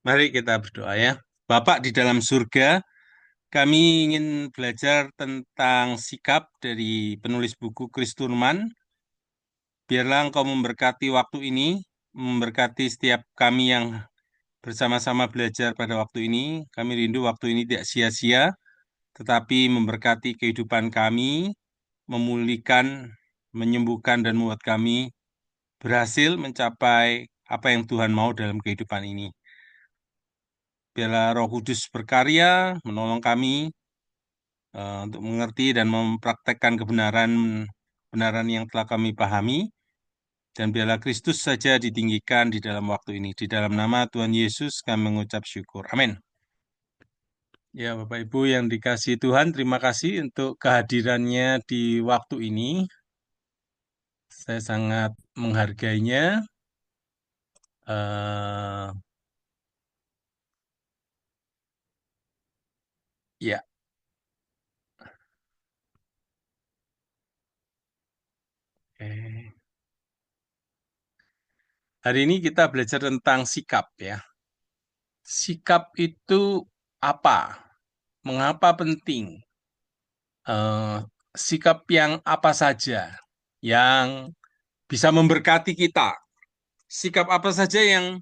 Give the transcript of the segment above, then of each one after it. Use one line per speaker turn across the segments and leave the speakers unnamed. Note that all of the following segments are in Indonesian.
Mari kita berdoa ya. Bapak di dalam surga, kami ingin belajar tentang sikap dari penulis buku Chris Turman. Biarlah Engkau memberkati waktu ini, memberkati setiap kami yang bersama-sama belajar pada waktu ini. Kami rindu waktu ini tidak sia-sia, tetapi memberkati kehidupan kami, memulihkan, menyembuhkan, dan membuat kami berhasil mencapai apa yang Tuhan mau dalam kehidupan ini. Biarlah Roh Kudus berkarya, menolong kami untuk mengerti dan mempraktekkan kebenaran yang telah kami pahami. Dan biarlah Kristus saja ditinggikan di dalam waktu ini. Di dalam nama Tuhan Yesus kami mengucap syukur. Amin. Ya, Bapak Ibu yang dikasihi Tuhan, terima kasih untuk kehadirannya di waktu ini. Saya sangat menghargainya. eh ya, eh, hari ini kita belajar tentang sikap ya. Sikap itu apa? Mengapa penting? eh, Sikap yang apa saja yang bisa memberkati kita, sikap apa saja yang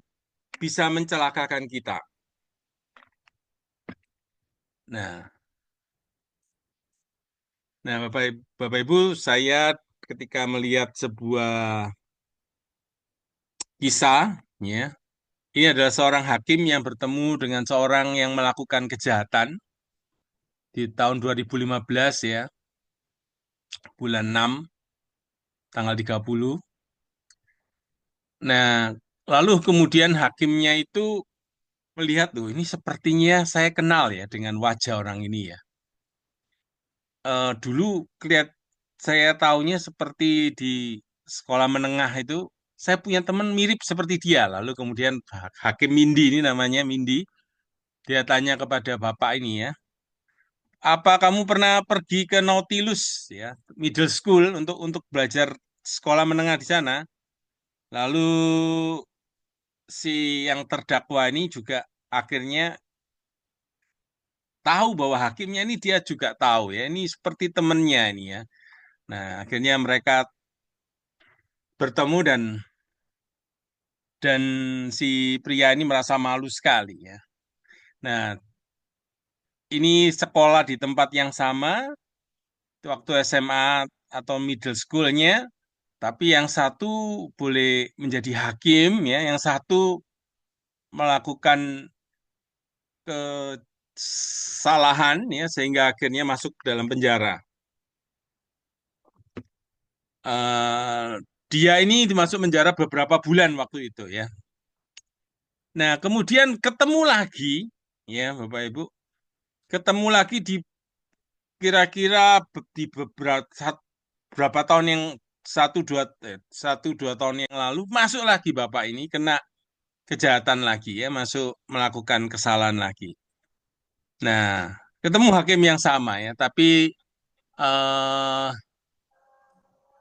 bisa mencelakakan kita. Nah, nah Bapak Ibu, saya ketika melihat sebuah kisah, ya, ini adalah seorang hakim yang bertemu dengan seorang yang melakukan kejahatan di tahun 2015 ya, bulan 6, tanggal 30. Nah, lalu kemudian hakimnya itu melihat tuh, ini sepertinya saya kenal ya dengan wajah orang ini ya. Dulu kelihat saya tahunya seperti di sekolah menengah itu, saya punya teman mirip seperti dia. Lalu kemudian Hakim Mindi ini namanya Mindi, dia tanya kepada bapak ini ya, apa kamu pernah pergi ke Nautilus ya, middle school untuk belajar sekolah menengah di sana? Lalu si yang terdakwa ini juga akhirnya tahu bahwa hakimnya ini dia juga tahu ya, ini seperti temannya ini ya. Nah, akhirnya mereka bertemu dan si pria ini merasa malu sekali ya. Nah, ini sekolah di tempat yang sama waktu SMA atau middle school-nya, tapi yang satu boleh menjadi hakim ya, yang satu melakukan kesalahan ya sehingga akhirnya masuk ke dalam penjara. Eh, Dia ini dimasuk penjara beberapa bulan waktu itu ya. Nah, kemudian ketemu lagi ya Bapak Ibu, ketemu lagi di kira-kira di berapa tahun yang satu dua tahun yang lalu masuk lagi bapak ini kena kejahatan lagi ya, masuk melakukan kesalahan lagi. Nah, ketemu hakim yang sama ya, tapi eh,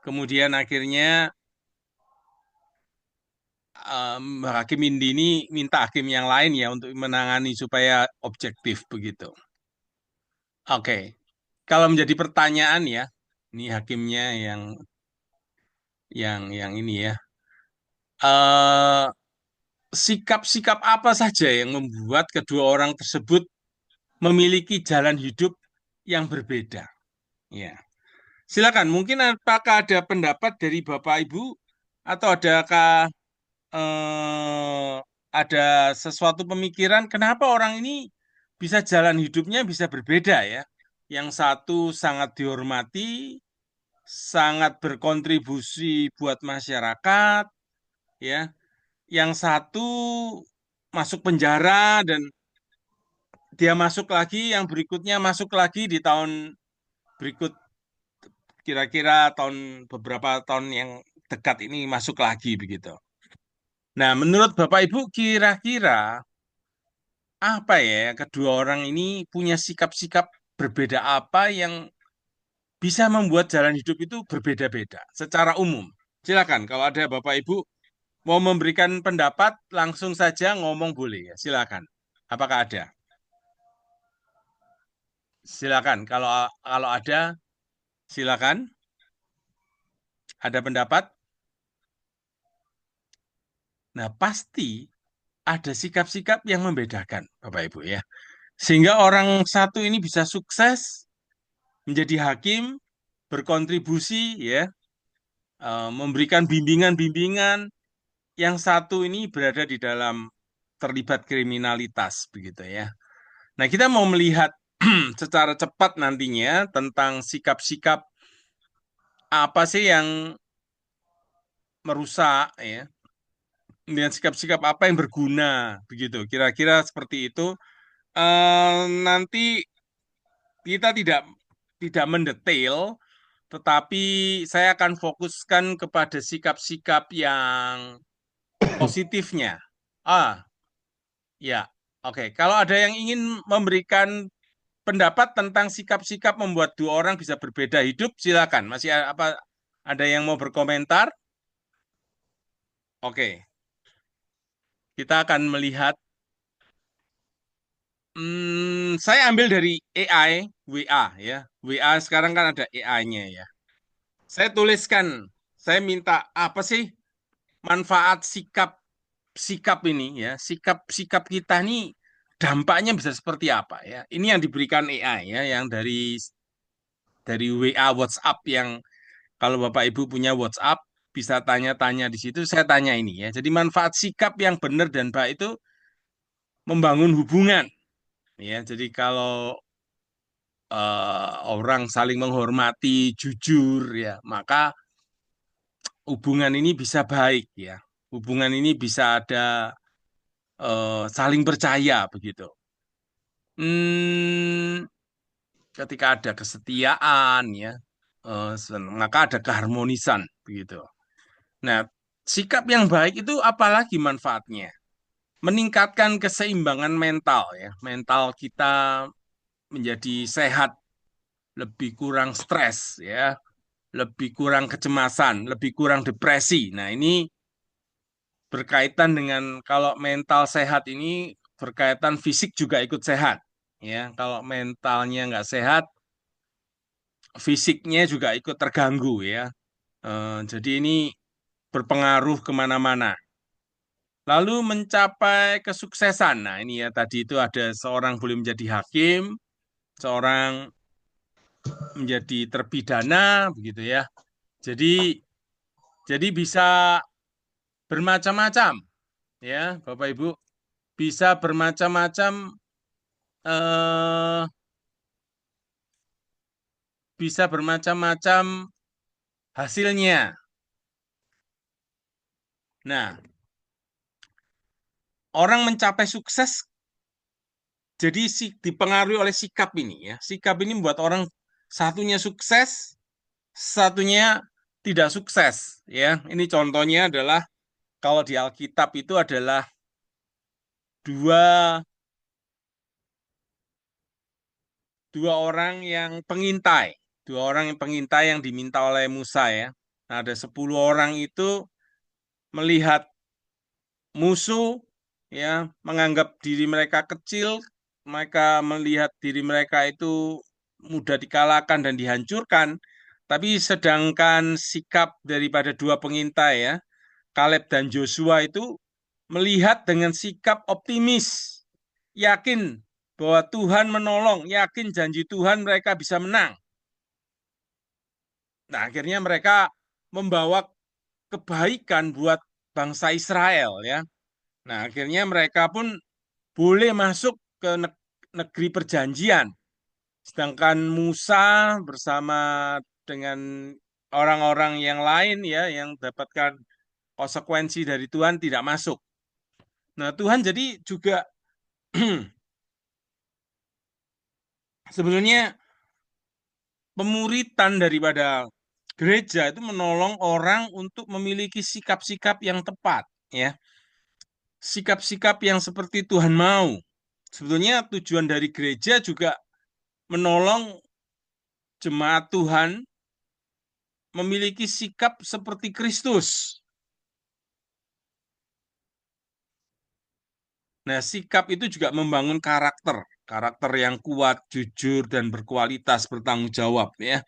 kemudian akhirnya hakim Indi ini minta hakim yang lain ya untuk menangani supaya objektif begitu. Oke, kalau menjadi pertanyaan ya, ini hakimnya yang ini ya. eh Sikap-sikap apa saja yang membuat kedua orang tersebut memiliki jalan hidup yang berbeda? Ya, silakan. Mungkin apakah ada pendapat dari Bapak Ibu atau eh, ada sesuatu pemikiran kenapa orang ini bisa jalan hidupnya bisa berbeda ya? Yang satu sangat dihormati, sangat berkontribusi buat masyarakat, ya. Yang satu masuk penjara dan dia masuk lagi, yang berikutnya masuk lagi di tahun berikut, kira-kira beberapa tahun yang dekat ini masuk lagi begitu. Nah, menurut Bapak Ibu kira-kira apa ya kedua orang ini punya sikap-sikap berbeda apa yang bisa membuat jalan hidup itu berbeda-beda secara umum? Silakan kalau ada Bapak Ibu. Mau memberikan pendapat, langsung saja ngomong boleh ya. Silakan. Apakah ada? Silakan. Kalau kalau ada, silakan. Ada pendapat? Nah, pasti ada sikap-sikap yang membedakan, Bapak Ibu ya. Sehingga orang satu ini bisa sukses menjadi hakim, berkontribusi ya, memberikan bimbingan-bimbingan. Yang satu ini berada di dalam terlibat kriminalitas begitu ya. Nah, kita mau melihat secara cepat nantinya tentang sikap-sikap apa sih yang merusak ya, dan sikap-sikap apa yang berguna begitu. Kira-kira seperti itu. Nanti kita tidak mendetail, tetapi saya akan fokuskan kepada sikap-sikap yang positifnya. Ah, ya. Oke, kalau ada yang ingin memberikan pendapat tentang sikap-sikap membuat dua orang bisa berbeda hidup, silakan. Masih apa ada yang mau berkomentar? Oke, kita akan melihat. Saya ambil dari AI, WA ya. WA sekarang kan ada AI-nya ya. Saya tuliskan, saya minta apa sih manfaat sikap sikap ini ya, sikap-sikap kita nih dampaknya bisa seperti apa ya. Ini yang diberikan AI ya, yang dari WA WhatsApp yang kalau Bapak Ibu punya WhatsApp bisa tanya-tanya di situ. Saya tanya ini ya. Jadi manfaat sikap yang benar dan baik itu membangun hubungan ya. Jadi kalau orang saling menghormati, jujur ya, maka hubungan ini bisa baik ya. Hubungan ini bisa ada saling percaya begitu. Hmm, ketika ada kesetiaan ya, maka ada keharmonisan begitu. Nah, sikap yang baik itu apalagi manfaatnya? Meningkatkan keseimbangan mental ya. Mental kita menjadi sehat, lebih kurang stres ya, lebih kurang kecemasan, lebih kurang depresi. Nah, ini berkaitan dengan kalau mental sehat ini berkaitan fisik juga ikut sehat. Ya, kalau mentalnya nggak sehat, fisiknya juga ikut terganggu ya. Jadi ini berpengaruh kemana-mana. Lalu mencapai kesuksesan. Nah, ini ya tadi itu ada seorang boleh menjadi hakim, seorang menjadi terpidana, begitu ya. Jadi bisa bermacam-macam, ya, Bapak Ibu, bisa bermacam-macam, eh, bisa bermacam-macam hasilnya. Nah, orang mencapai sukses jadi dipengaruhi oleh sikap ini ya. Sikap ini membuat orang satunya sukses, satunya tidak sukses ya. Ini contohnya adalah kalau di Alkitab itu adalah dua dua orang yang pengintai, dua orang yang pengintai yang diminta oleh Musa ya. Nah, ada 10 orang itu melihat musuh ya, menganggap diri mereka kecil, mereka melihat diri mereka itu mudah dikalahkan dan dihancurkan. Tapi sedangkan sikap daripada dua pengintai ya, Kaleb dan Joshua itu melihat dengan sikap optimis, yakin bahwa Tuhan menolong, yakin janji Tuhan mereka bisa menang. Nah, akhirnya mereka membawa kebaikan buat bangsa Israel ya. Nah, akhirnya mereka pun boleh masuk ke negeri perjanjian. Sedangkan Musa bersama dengan orang-orang yang lain ya yang dapatkan konsekuensi dari Tuhan tidak masuk. Nah, Tuhan jadi juga sebenarnya pemuritan daripada gereja itu menolong orang untuk memiliki sikap-sikap yang tepat ya. Sikap-sikap yang seperti Tuhan mau. Sebetulnya tujuan dari gereja juga menolong jemaat Tuhan memiliki sikap seperti Kristus. Nah, sikap itu juga membangun karakter, karakter yang kuat, jujur, dan berkualitas, bertanggung jawab, ya.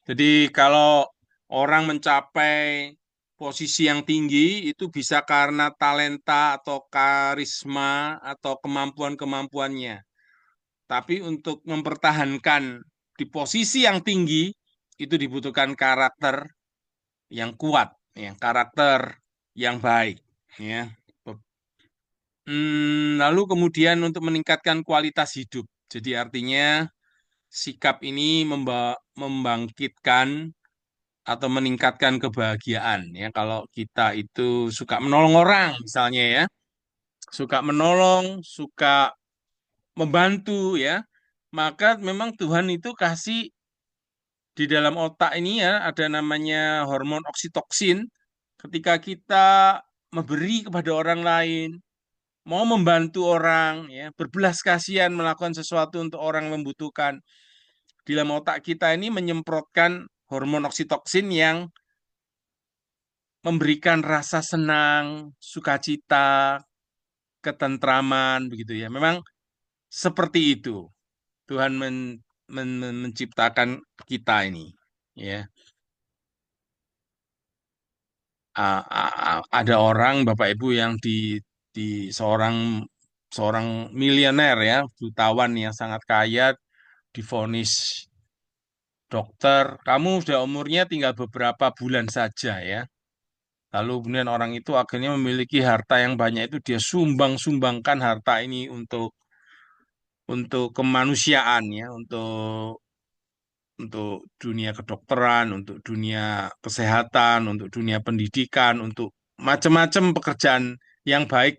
Jadi kalau orang mencapai posisi yang tinggi itu bisa karena talenta atau karisma atau kemampuan-kemampuannya. Tapi untuk mempertahankan di posisi yang tinggi itu dibutuhkan karakter yang kuat, ya, karakter yang baik, ya. Lalu kemudian untuk meningkatkan kualitas hidup. Jadi artinya sikap ini membangkitkan atau meningkatkan kebahagiaan, ya. Kalau kita itu suka menolong orang misalnya, ya, suka menolong, suka membantu, ya, maka memang Tuhan itu kasih di dalam otak ini, ya, ada namanya hormon oksitoksin. Ketika kita memberi kepada orang lain, mau membantu orang, ya, berbelas kasihan melakukan sesuatu untuk orang yang membutuhkan, di dalam otak kita ini menyemprotkan hormon oksitoksin yang memberikan rasa senang, sukacita, ketentraman, begitu, ya. Memang seperti itu Tuhan menciptakan kita ini, ya. Ada orang Bapak Ibu yang di seorang seorang miliuner, ya, jutawan yang sangat kaya, divonis dokter, kamu sudah umurnya tinggal beberapa bulan saja, ya. Lalu kemudian orang itu akhirnya memiliki harta yang banyak, itu dia sumbangkan harta ini untuk kemanusiaan, ya, untuk dunia kedokteran, untuk dunia kesehatan, untuk dunia pendidikan, untuk macam-macam pekerjaan yang baik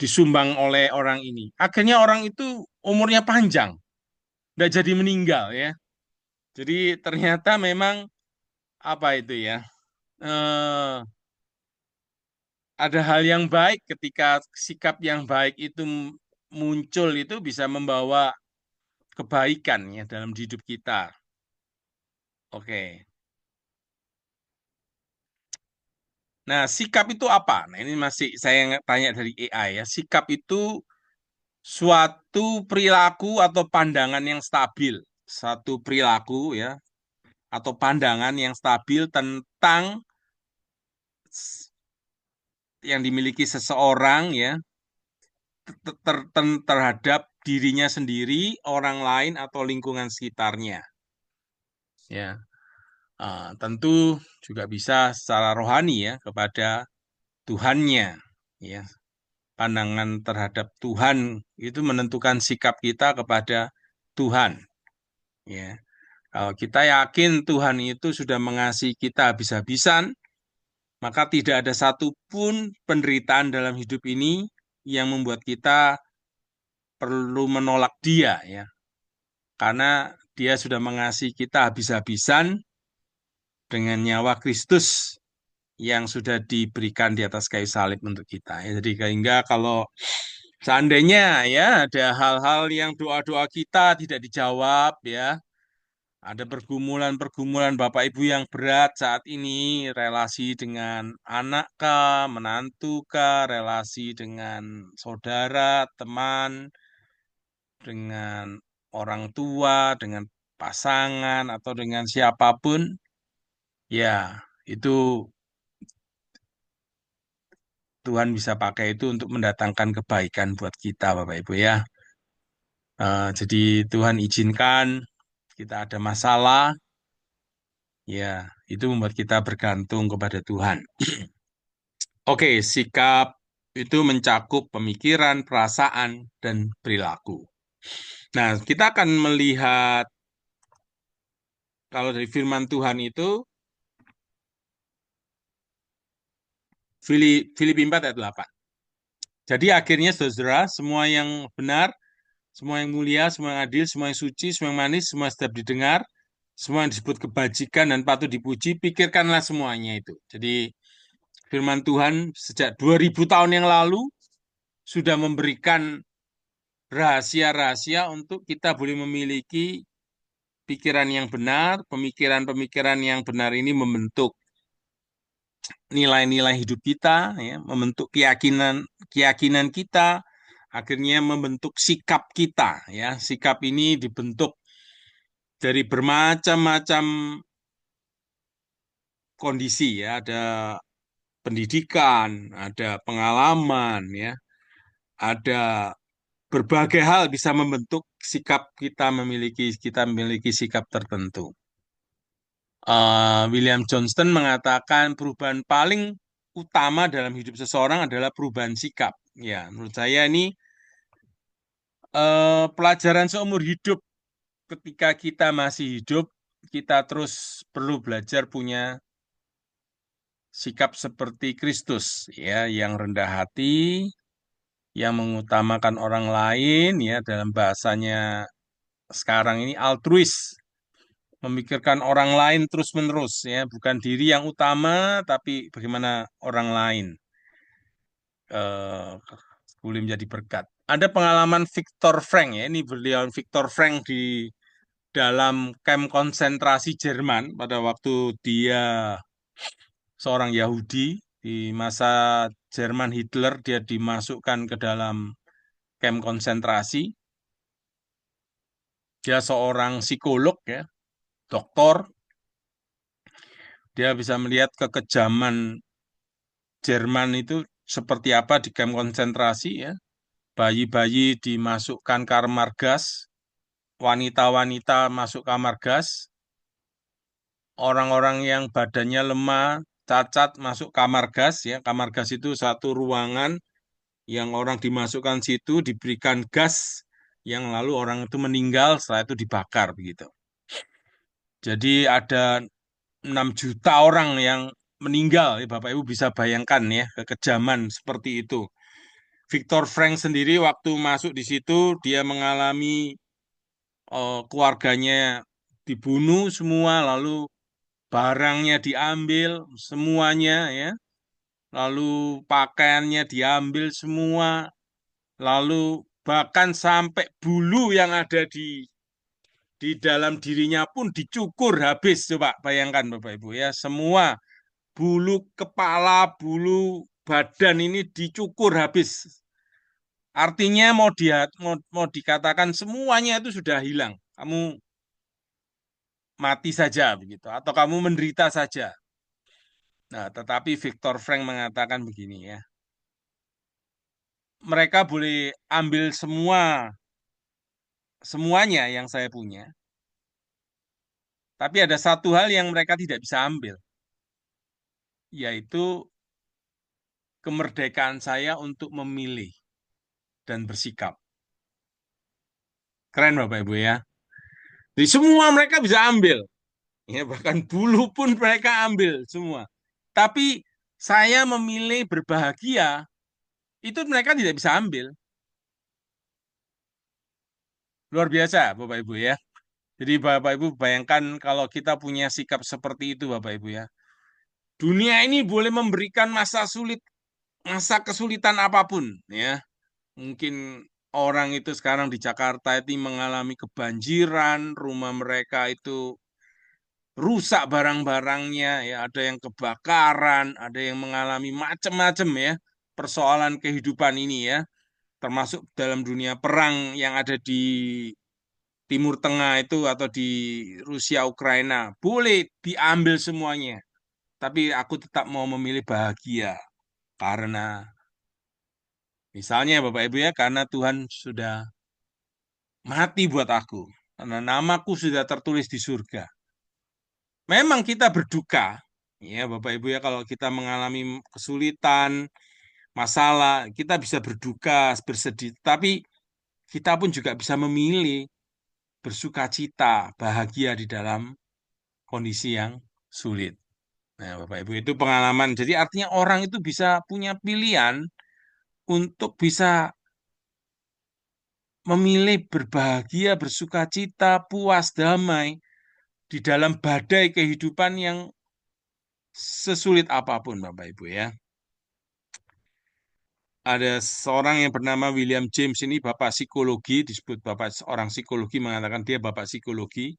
disumbang oleh orang ini. Akhirnya orang itu umurnya panjang, nggak jadi meninggal, ya. Jadi ternyata memang apa itu, ya? eh, ada hal yang baik ketika sikap yang baik itu muncul, itu bisa membawa kebaikan, ya, dalam hidup kita. Oke. Nah, sikap itu apa? Nah, ini masih saya tanya dari AI, ya. Sikap itu suatu perilaku atau pandangan yang stabil. Satu perilaku, ya, atau pandangan yang stabil tentang yang dimiliki seseorang, ya, terhadap dirinya sendiri, orang lain, atau lingkungan sekitarnya. Ya, tentu juga bisa secara rohani, ya, kepada Tuhannya. Ya, pandangan terhadap Tuhan itu menentukan sikap kita kepada Tuhan. Ya, kalau kita yakin Tuhan itu sudah mengasihi kita habis-habisan, maka tidak ada satupun penderitaan dalam hidup ini yang membuat kita perlu menolak Dia, ya. Karena Dia sudah mengasihi kita habis-habisan dengan nyawa Kristus yang sudah diberikan di atas kayu salib untuk kita, ya. Jadi sehingga kalau seandainya, ya, ada hal-hal yang doa-doa kita tidak dijawab, ya, ada pergumulan-pergumulan Bapak Ibu yang berat saat ini, relasi dengan anak kah, menantu kah, relasi dengan saudara, teman, dengan orang tua, dengan pasangan, atau dengan siapapun, ya, itu Tuhan bisa pakai itu untuk mendatangkan kebaikan buat kita, Bapak Ibu, ya. Jadi Tuhan izinkan kita ada masalah, ya, itu membuat kita bergantung kepada Tuhan. Oke, sikap itu mencakup pemikiran, perasaan, dan perilaku. Nah, kita akan melihat kalau dari firman Tuhan itu, Filipi 4 ayat 8. Jadi akhirnya saudara, semua yang benar, semua yang mulia, semua yang adil, semua yang suci, semua yang manis, semua yang sedap didengar, semua yang disebut kebajikan dan patut dipuji, pikirkanlah semuanya itu. Jadi firman Tuhan sejak 2000 tahun yang lalu sudah memberikan rahasia-rahasia untuk kita boleh memiliki pikiran yang benar. Pemikiran-pemikiran yang benar ini membentuk nilai-nilai hidup kita, ya, membentuk keyakinan keyakinan kita, akhirnya membentuk sikap kita ya. Sikap ini dibentuk dari bermacam-macam kondisi ya, ada pendidikan, ada pengalaman ya, ada berbagai hal bisa membentuk sikap kita memiliki sikap tertentu. William Johnston mengatakan perubahan paling utama dalam hidup seseorang adalah perubahan sikap. Ya, menurut saya ini pelajaran seumur hidup. Ketika kita masih hidup, kita terus perlu belajar punya sikap seperti Kristus, ya, yang rendah hati, yang mengutamakan orang lain, ya, dalam bahasanya sekarang ini altruis, memikirkan orang lain terus-menerus, ya, bukan diri yang utama, tapi bagaimana orang lain eh boleh menjadi berkat. Ada pengalaman Viktor Frank, ya, ini beliau Viktor Frank di dalam kamp konsentrasi Jerman pada waktu dia seorang Yahudi di masa Jerman Hitler, dia dimasukkan ke dalam kamp konsentrasi. Dia seorang psikolog ya, doktor. Dia bisa melihat kekejaman Jerman itu seperti apa di kamp konsentrasi ya. Bayi-bayi dimasukkan kamar gas, wanita-wanita masuk kamar gas, orang-orang yang badannya lemah, cacat masuk kamar gas ya. Kamar gas itu satu ruangan yang orang dimasukkan situ, diberikan gas, yang lalu orang itu meninggal, setelah itu dibakar begitu. Jadi ada 6 juta orang yang meninggal, ya Bapak Ibu bisa bayangkan ya kekejaman seperti itu. Viktor Frank sendiri waktu masuk di situ dia mengalami keluarganya dibunuh semua, lalu barangnya diambil semuanya ya, lalu pakaiannya diambil semua, lalu bahkan sampai bulu yang ada di dalam dirinya pun dicukur habis. Coba bayangkan Bapak Ibu ya, semua bulu kepala, bulu badan ini dicukur habis. Artinya mau dikatakan semuanya itu sudah hilang. Kamu mati saja begitu atau kamu menderita saja. Nah, tetapi Viktor Frank mengatakan begini ya. Mereka boleh ambil semuanya yang saya punya, tapi ada satu hal yang mereka tidak bisa ambil, yaitu kemerdekaan saya untuk memilih dan bersikap. Keren Bapak Ibu ya. Jadi semua mereka bisa ambil. Ya, bahkan bulu pun mereka ambil semua. Tapi saya memilih berbahagia, itu mereka tidak bisa ambil. Luar biasa Bapak Ibu ya. Jadi Bapak Ibu bayangkan kalau kita punya sikap seperti itu Bapak Ibu ya. Dunia ini boleh memberikan masa sulit, masa kesulitan apapun ya. Mungkin orang itu sekarang di Jakarta itu mengalami kebanjiran, rumah mereka itu rusak barang-barangnya, ya ada yang kebakaran, ada yang mengalami macam-macam ya persoalan kehidupan ini ya, termasuk dalam dunia perang yang ada di Timur Tengah itu atau di Rusia Ukraina. Boleh diambil semuanya, tapi aku tetap mau memilih bahagia karena misalnya Bapak Ibu ya, karena Tuhan sudah mati buat aku, karena namaku sudah tertulis di surga. Memang kita berduka, ya Bapak Ibu ya, kalau kita mengalami kesulitan, masalah, kita bisa berduka, bersedih, tapi kita pun juga bisa memilih bersuka cita, bahagia di dalam kondisi yang sulit. Nah, Bapak Ibu itu pengalaman. Jadi artinya orang itu bisa punya pilihan untuk bisa memilih berbahagia, bersuka cita, puas, damai di dalam badai kehidupan yang sesulit apapun, Bapak Ibu ya. Ada seorang yang bernama William James, ini bapak psikologi, disebut bapak orang psikologi, mengatakan dia bapak psikologi.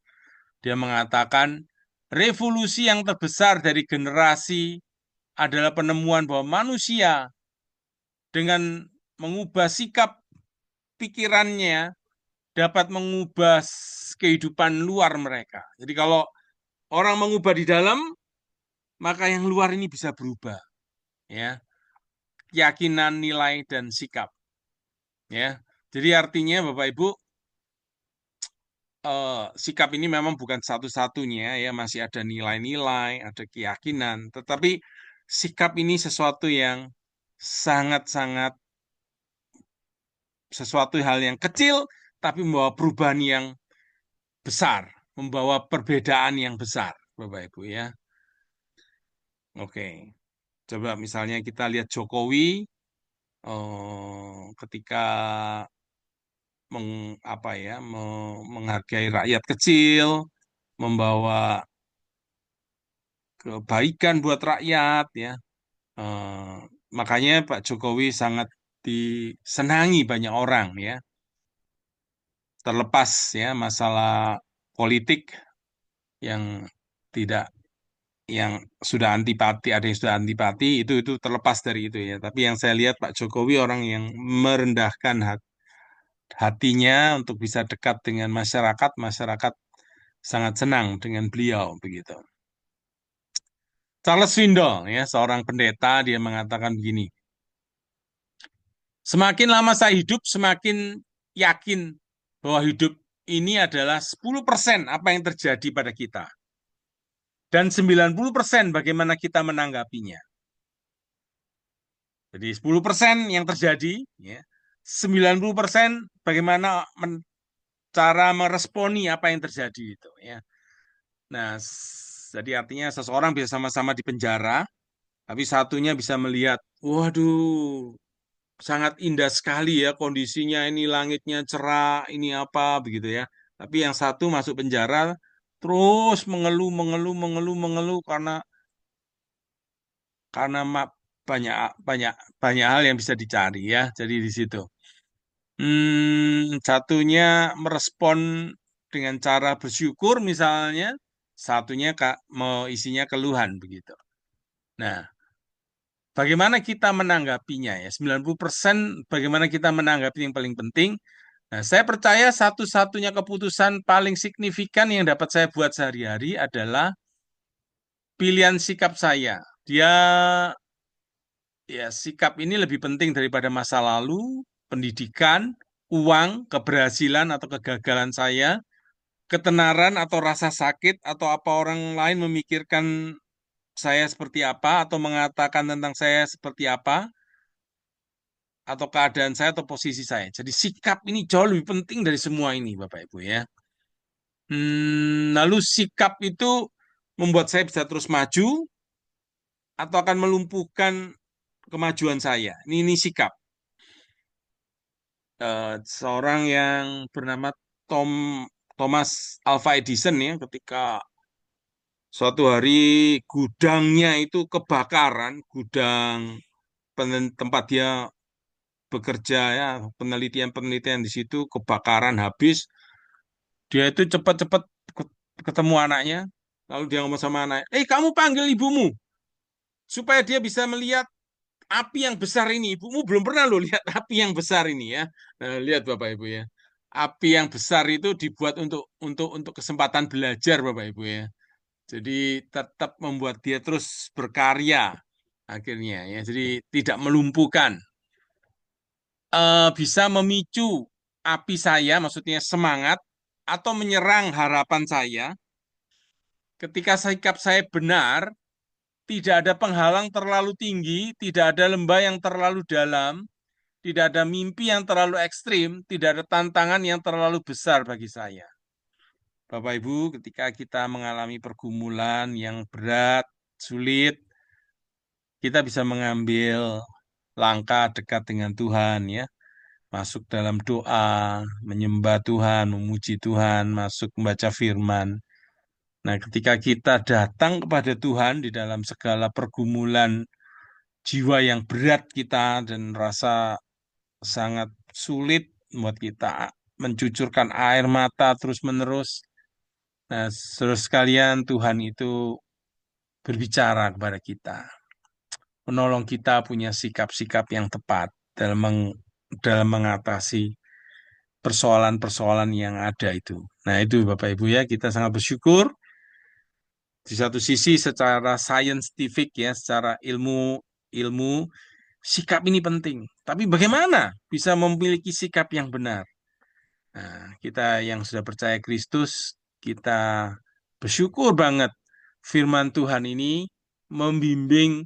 Dia mengatakan revolusi yang terbesar dari generasi adalah penemuan bahwa manusia dengan mengubah sikap pikirannya dapat mengubah kehidupan luar mereka. Jadi kalau orang mengubah di dalam, maka yang luar ini bisa berubah, ya. Keyakinan, nilai dan sikap, ya. Jadi artinya Bapak Ibu, sikap ini memang bukan satu-satunya ya, masih ada nilai-nilai, ada keyakinan, tetapi sikap ini sesuatu yang sangat-sangat sesuatu hal yang kecil tapi membawa perubahan yang besar, membawa perbedaan yang besar, Bapak Ibu ya. Oke, coba misalnya kita lihat Jokowi ketika menghargai rakyat kecil, membawa kebaikan buat rakyat ya. Eh, Makanya Pak Jokowi sangat disenangi banyak orang ya. Terlepas ya masalah politik yang tidak yang sudah antipati, ada yang sudah antipati itu terlepas dari itu ya. Tapi yang saya lihat Pak Jokowi orang yang merendahkan hatinya untuk bisa dekat dengan masyarakat, masyarakat sangat senang dengan beliau begitu. Charles Swindoll ya, seorang pendeta dia mengatakan begini, semakin lama saya hidup, semakin yakin bahwa hidup ini adalah 10% apa yang terjadi pada kita. Dan 90% bagaimana kita menanggapinya. Jadi 10% yang terjadi, ya, 90% bagaimana cara meresponi apa yang terjadi itu. Ya. Nah, jadi artinya seseorang bisa sama-sama di penjara, tapi satunya bisa melihat, waduh, sangat indah sekali ya kondisinya ini langitnya cerah ini apa begitu ya. Tapi yang satu masuk penjara terus mengeluh mengeluh mengeluh mengeluh karena banyak banyak banyak hal yang bisa dicari ya. Jadi di situ. Satunya merespon dengan cara bersyukur misalnya, satunya isinya keluhan begitu. Nah, bagaimana kita menanggapinya ya? 90% bagaimana kita menanggapi yang paling penting. Nah, saya percaya satu-satunya keputusan paling signifikan yang dapat saya buat sehari-hari adalah pilihan sikap saya. Dia ya sikap ini lebih penting daripada masa lalu, pendidikan, uang, keberhasilan atau kegagalan saya, ketenaran atau rasa sakit atau apa orang lain memikirkan saya seperti apa atau mengatakan tentang saya seperti apa atau keadaan saya atau posisi saya. Jadi sikap ini jauh lebih penting dari semua ini, Bapak Ibu ya. Lalu sikap itu membuat saya bisa terus maju atau akan melumpuhkan kemajuan saya. Ini sikap. Seorang yang bernama Tom Thomas Alva Edison ya, ketika suatu hari gudangnya itu kebakaran, gudang tempat dia bekerja ya, penelitian-penelitian di situ kebakaran habis. Dia itu cepat-cepat ketemu anaknya, lalu dia ngomong sama anaknya, kamu panggil ibumu supaya dia bisa melihat api yang besar ini. Ibumu belum pernah lo lihat api yang besar ini ya. Nah, lihat Bapak Ibu ya. Api yang besar itu dibuat untuk kesempatan belajar Bapak Ibu ya. Jadi tetap membuat dia terus berkarya akhirnya ya. Jadi tidak melumpuhkan. Bisa memicu api saya, maksudnya semangat atau menyerang harapan saya. Ketika sikap saya benar, tidak ada penghalang terlalu tinggi, tidak ada lembah yang terlalu dalam, tidak ada mimpi yang terlalu ekstrim, tidak ada tantangan yang terlalu besar bagi saya. Bapak Ibu, ketika kita mengalami pergumulan yang berat, sulit, kita bisa mengambil langkah dekat dengan Tuhan ya, masuk dalam doa, menyembah Tuhan, memuji Tuhan, masuk membaca firman. Nah, ketika kita datang kepada Tuhan di dalam segala pergumulan jiwa yang berat kita dan rasa sangat sulit buat kita mencucurkan air mata terus-menerus. Nah, saudara sekalian, Tuhan itu berbicara kepada kita, menolong kita punya sikap-sikap yang tepat. dalam dalam mengatasi persoalan-persoalan yang ada itu. Nah, itu Bapak Ibu ya, kita sangat bersyukur di satu sisi secara scientific ya, secara ilmu ilmu sikap ini penting. Tapi bagaimana bisa memiliki sikap yang benar? Nah, kita yang sudah percaya Kristus, kita bersyukur banget firman Tuhan ini membimbing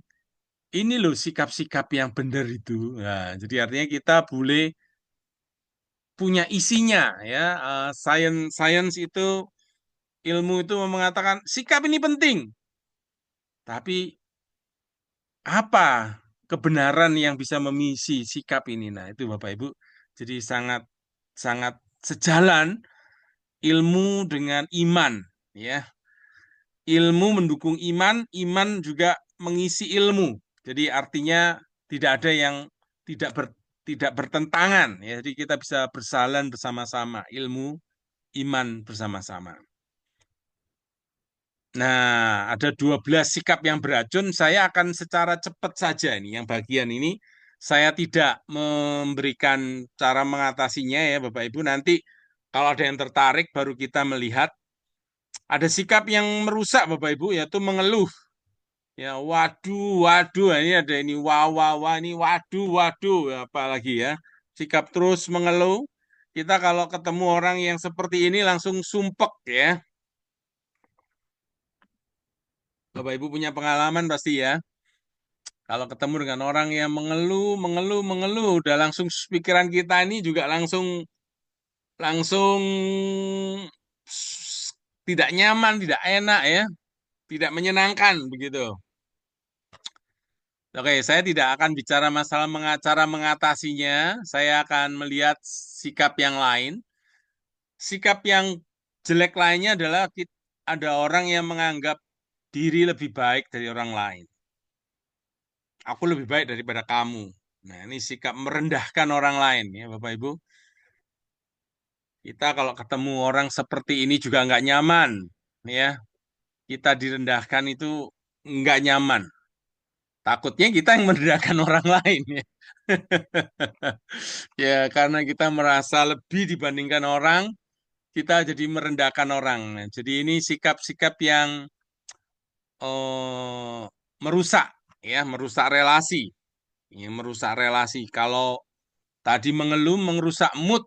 ini loh sikap-sikap yang benar itu. Nah, jadi artinya kita boleh punya isinya ya. Science itu ilmu itu mengatakan sikap ini penting, tapi apa kebenaran yang bisa memisi sikap ini? Nah, itu Bapak Ibu. Jadi sangat sangat sejalan ilmu dengan iman ya. Ilmu mendukung iman, iman juga mengisi ilmu. Jadi artinya tidak ada yang tidak tidak bertentangan ya. Jadi kita bisa berjalan bersama-sama, ilmu, iman bersama-sama. Nah, ada 12 sikap yang beracun. Saya akan secara cepat saja ini. Yang bagian ini saya tidak memberikan cara mengatasinya ya Bapak Ibu. Nanti kalau ada yang tertarik baru kita melihat ada sikap yang merusak Bapak Ibu yaitu mengeluh. Ya, waduh, waduh, ini ada ini wah, wah, wah, ini waduh, waduh, apalagi ya. Sikap terus mengeluh. Kita kalau ketemu orang yang seperti ini langsung sumpek ya. Bapak Ibu punya pengalaman pasti ya. Kalau ketemu dengan orang yang mengeluh, mengeluh, mengeluh, udah langsung pikiran kita ini juga langsung langsung tidak nyaman, tidak enak ya, tidak menyenangkan begitu. Oke, saya tidak akan bicara masalah cara mengatasinya. Saya akan melihat sikap yang lain. Sikap yang jelek lainnya adalah ada orang yang menganggap diri lebih baik dari orang lain. Aku lebih baik daripada kamu. Nah, ini sikap merendahkan orang lain ya, Bapak Ibu. Kita kalau ketemu orang seperti ini juga nggak nyaman, ya. Kita direndahkan itu nggak nyaman. Takutnya kita yang merendahkan orang lain ya. Ya, karena kita merasa lebih dibandingkan orang, kita jadi merendahkan orang. Nah, jadi ini sikap-sikap yang eh, merusak, ya, merusak relasi, ya, merusak relasi. Kalau tadi mengeluh, merusak mood,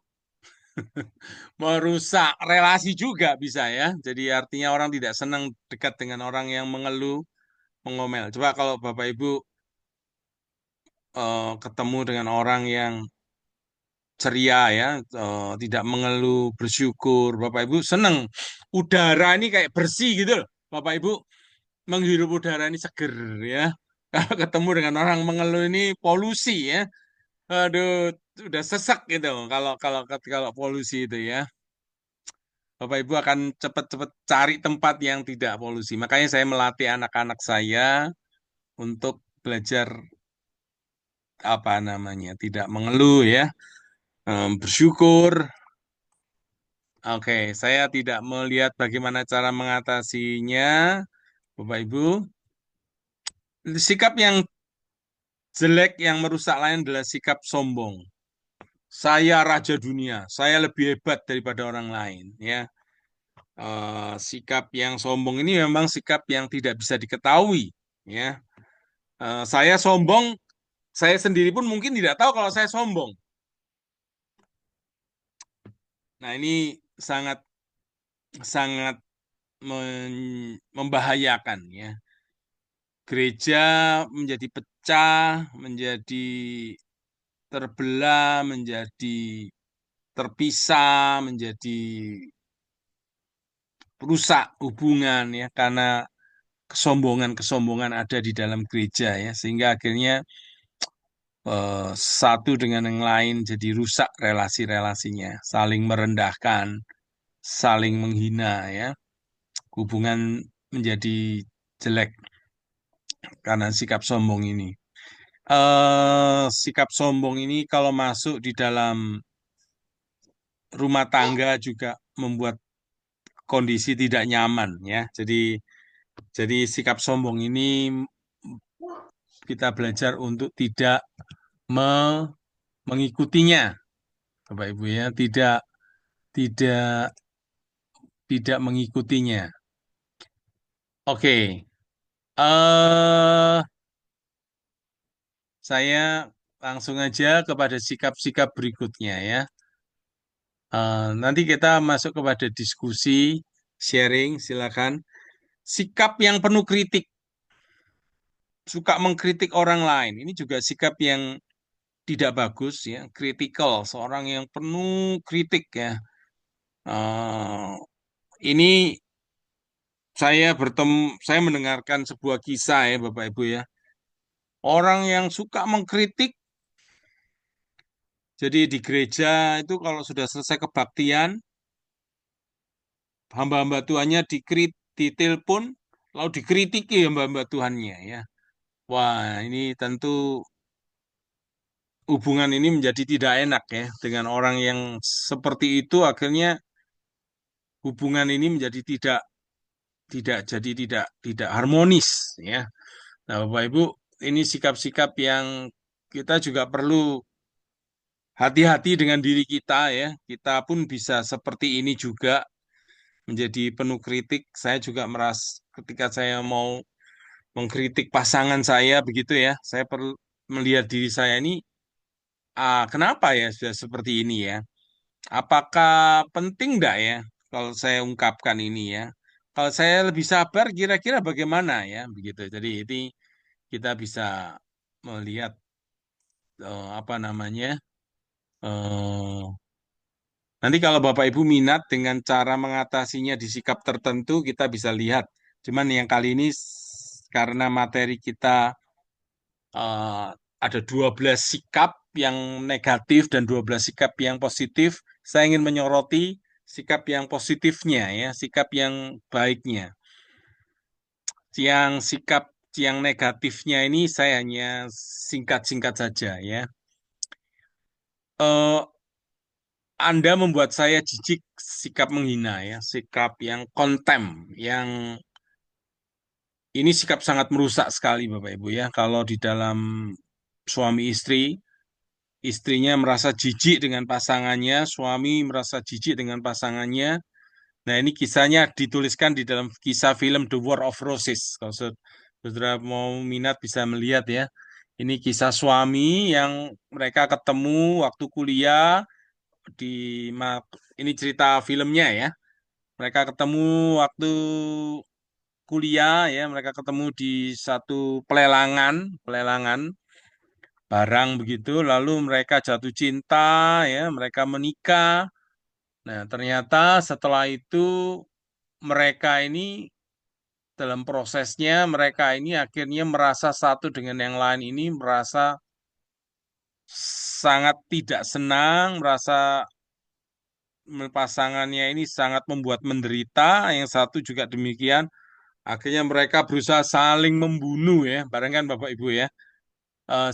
merusak relasi juga bisa ya. Jadi artinya orang tidak senang dekat dengan orang yang mengeluh, mengomel. Coba kalau Bapak Ibu ketemu dengan orang yang ceria ya, tidak mengeluh, bersyukur. Bapak Ibu senang udara ini kayak bersih gitu loh. Bapak Ibu menghirup udara ini seger ya. Kalau ketemu dengan orang mengeluh ini polusi ya. Aduh, udah sesak gitu. Kalau kalau kalau polusi itu ya. Bapak Ibu akan cepat-cepat cari tempat yang tidak polusi. Makanya saya melatih anak-anak saya untuk belajar apa namanya, tidak mengeluh ya, bersyukur. Oke, saya tidak melihat bagaimana cara mengatasinya, Bapak Ibu. Sikap yang jelek yang merusak lain adalah sikap sombong. Saya raja dunia, saya lebih hebat daripada orang lain, ya. Sikap yang sombong ini memang sikap yang tidak bisa diketahui, ya. Saya sombong, saya sendiri pun mungkin tidak tahu kalau saya sombong. Nah, ini sangat sangat membahayakan ya. Gereja menjadi pecah, menjadi terbelah, menjadi terpisah, menjadi rusak hubungan ya karena kesombongan-kesombongan ada di dalam gereja ya sehingga akhirnya satu dengan yang lain jadi rusak relasi-relasinya, saling merendahkan, saling menghina ya, hubungan menjadi jelek karena sikap sombong ini. Sikap sombong ini kalau masuk di dalam rumah tangga juga membuat kondisi tidak nyaman ya. Jadi sikap sombong ini kita belajar untuk tidak mengikutinya, Bapak Ibu ya, tidak tidak mengikutinya. Oke, saya langsung aja kepada sikap-sikap berikutnya ya. Nanti kita masuk kepada diskusi, sharing, silakan. Sikap yang penuh kritik, suka mengkritik orang lain, ini juga sikap yang tidak bagus ya, kritikal, seorang yang penuh kritik ya. Eh, ini saya mendengarkan sebuah kisah ya, Bapak Ibu ya. Orang yang suka mengkritik, jadi di gereja itu kalau sudah selesai kebaktian, hamba-hamba Tuhannya ditelepon, lalu dikritiki hamba-hamba Tuhannya ya. Wah, ini tentu hubungan ini menjadi tidak enak ya dengan orang yang seperti itu. Akhirnya hubungan ini menjadi tidak harmonis ya. Nah, Bapak Ibu, ini sikap-sikap yang kita juga perlu hati-hati dengan diri kita ya. Kita pun bisa seperti ini juga menjadi penuh kritik. Saya juga merasa ketika saya mau mengkritik pasangan saya begitu ya, saya perlu melihat diri saya ini, kenapa ya sudah seperti ini ya? Apakah penting enggak ya kalau saya ungkapkan ini ya? Kalau saya lebih sabar, kira-kira bagaimana ya? Begitu. Jadi ini kita bisa melihat apa namanya? eh, Nanti kalau Bapak Ibu minat dengan cara mengatasinya di sikap tertentu, kita bisa lihat. Cuman yang kali ini karena materi kita eh, ada 12 sikap yang negatif dan 12 sikap yang positif, saya ingin menyoroti sikap yang positifnya ya, sikap yang baiknya. Yang sikap yang negatifnya ini saya hanya singkat-singkat saja ya. Eh, Anda membuat saya jijik, sikap menghina ya, sikap yang konten, yang ini sikap sangat merusak sekali Bapak Ibu ya. Kalau di dalam suami istri, istrinya merasa jijik dengan pasangannya, suami merasa jijik dengan pasangannya. Nah, ini kisahnya dituliskan di dalam kisah film The War of Roses. Kalau saudara mau minat bisa melihat ya. Ini kisah suami yang mereka ketemu waktu kuliah di ini cerita filmnya ya. Mereka ketemu waktu kuliah ya, mereka ketemu di satu pelelangan barang begitu, lalu mereka jatuh cinta ya, mereka menikah. Nah, ternyata setelah itu mereka ini dalam prosesnya mereka ini akhirnya merasa satu dengan yang lain ini merasa sangat tidak senang, merasa pasangannya ini sangat membuat menderita, yang satu juga demikian. Akhirnya mereka berusaha saling membunuh ya, barangkan Bapak Ibu ya.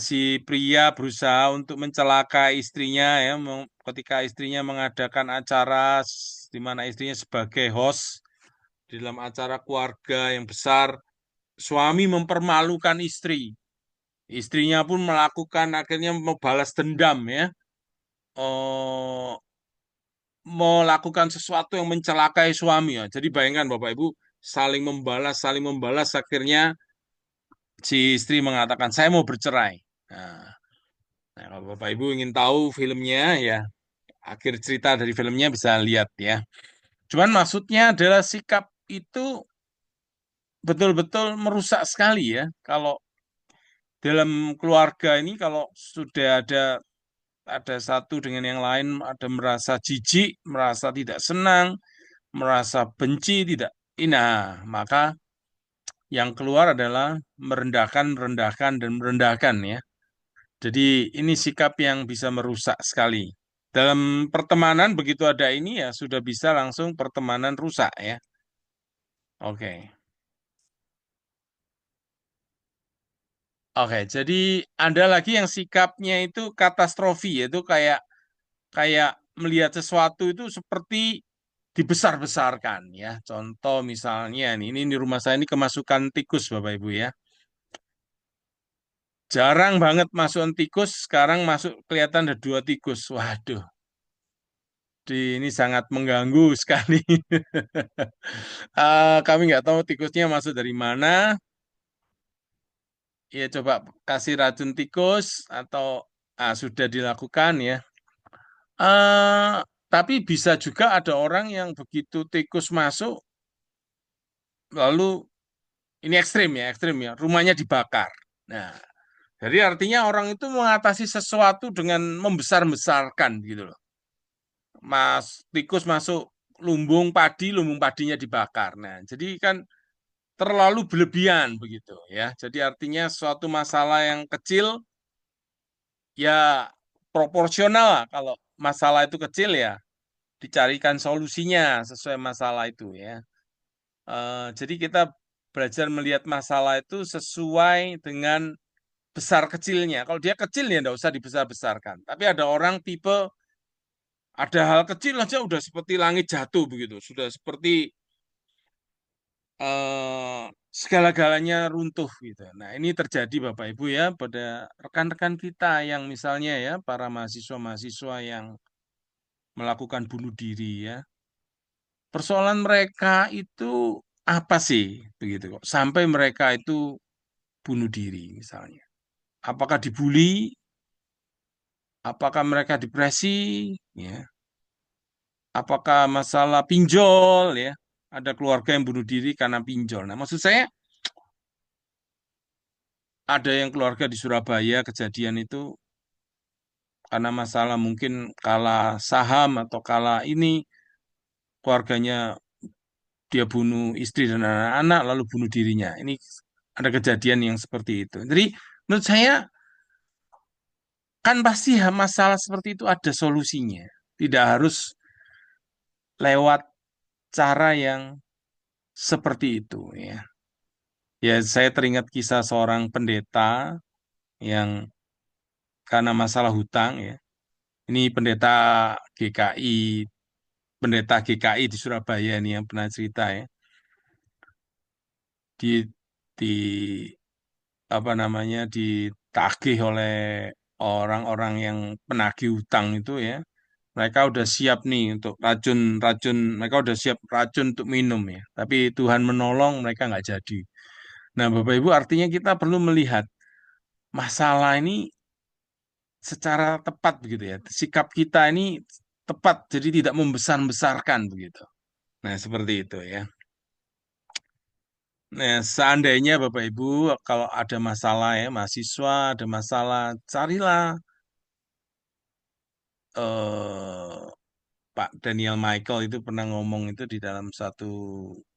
Si pria berusaha untuk mencelakai istrinya ya, ketika istrinya mengadakan acara di mana istrinya sebagai host di dalam acara keluarga yang besar, suami mempermalukan istri. Istrinya pun melakukan akhirnya membalas dendam ya. eh Melakukan sesuatu yang mencelakai suami ya. Jadi bayangkan Bapak Ibu saling membalas akhirnya si istri mengatakan saya mau bercerai. Nah, nah, kalau Bapak Ibu ingin tahu filmnya ya akhir cerita dari filmnya bisa lihat ya. Cuman maksudnya adalah sikap itu betul-betul merusak sekali ya. Kalau dalam keluarga ini kalau sudah ada satu dengan yang lain ada merasa jijik, merasa tidak senang, merasa benci, tidak. Nah, maka yang keluar adalah merendahkan, merendahkan, dan merendahkan ya. Jadi ini sikap yang bisa merusak sekali. Dalam pertemanan begitu ada ini ya sudah bisa langsung pertemanan rusak ya. Oke. Oke, jadi ada lagi yang sikapnya itu katastrofi yaitu kayak kayak melihat sesuatu itu seperti dibesar-besarkan ya. Contoh misalnya nih, ini di rumah saya ini kemasukan tikus Bapak Ibu ya. Jarang banget masukan tikus, sekarang masuk kelihatan ada dua tikus. Waduh, ini sangat mengganggu sekali. Kami nggak tahu tikusnya masuk dari mana. Ya coba kasih racun tikus atau sudah dilakukan ya. eh tapi bisa juga ada orang yang begitu tikus masuk, lalu ini ekstrim ya, rumahnya dibakar. Nah, jadi artinya orang itu mengatasi sesuatu dengan membesar-besarkan gitu loh. Tikus masuk lumbung padinya dibakar. Nah, jadi kan terlalu berlebihan begitu ya. Jadi artinya suatu masalah yang kecil ya proporsional lah. Kalau masalah itu kecil ya dicarikan solusinya sesuai masalah itu ya. Jadi kita belajar melihat masalah itu sesuai dengan besar kecilnya. Kalau dia kecil ya nggak usah dibesar-besarkan. Tapi ada orang tipe ada hal kecil aja udah seperti langit jatuh begitu, sudah seperti eh, segala-galanya runtuh gitu. Nah ini terjadi Bapak Ibu ya pada rekan-rekan kita yang misalnya ya para mahasiswa-mahasiswa yang melakukan bunuh diri ya. Persoalan mereka itu apa sih begitu kok sampai mereka itu bunuh diri misalnya. Apakah dibully? Apakah mereka depresi? Ya. Apakah masalah pinjol ya? Ada keluarga yang bunuh diri karena pinjol. Nah, maksud saya ada yang keluarga di Surabaya kejadian itu karena masalah mungkin kalah saham atau kalah ini keluarganya dia bunuh istri dan anak-anak lalu bunuh dirinya. Ini ada kejadian yang seperti itu. Jadi menurut saya kan pasti masalah seperti itu ada solusinya. Tidak harus lewat cara yang seperti itu ya. Ya, saya teringat kisah seorang pendeta yang karena masalah hutang ya. Ini pendeta GKI di Surabaya ini yang pernah cerita ya. Di di apa namanya ditagih oleh orang-orang yang penagih hutang itu ya. Mereka udah siap nih untuk racun-racun, mereka udah siap racun untuk minum ya. Tapi Tuhan menolong mereka nggak jadi. Nah, Bapak Ibu artinya kita perlu melihat masalah ini secara tepat begitu ya. Sikap kita ini tepat, jadi tidak membesar-besarkan begitu. Nah, seperti itu ya. Nah, seandainya Bapak Ibu kalau ada masalah ya, mahasiswa ada masalah, carilah eh, Pak Daniel Michael itu pernah ngomong itu di dalam satu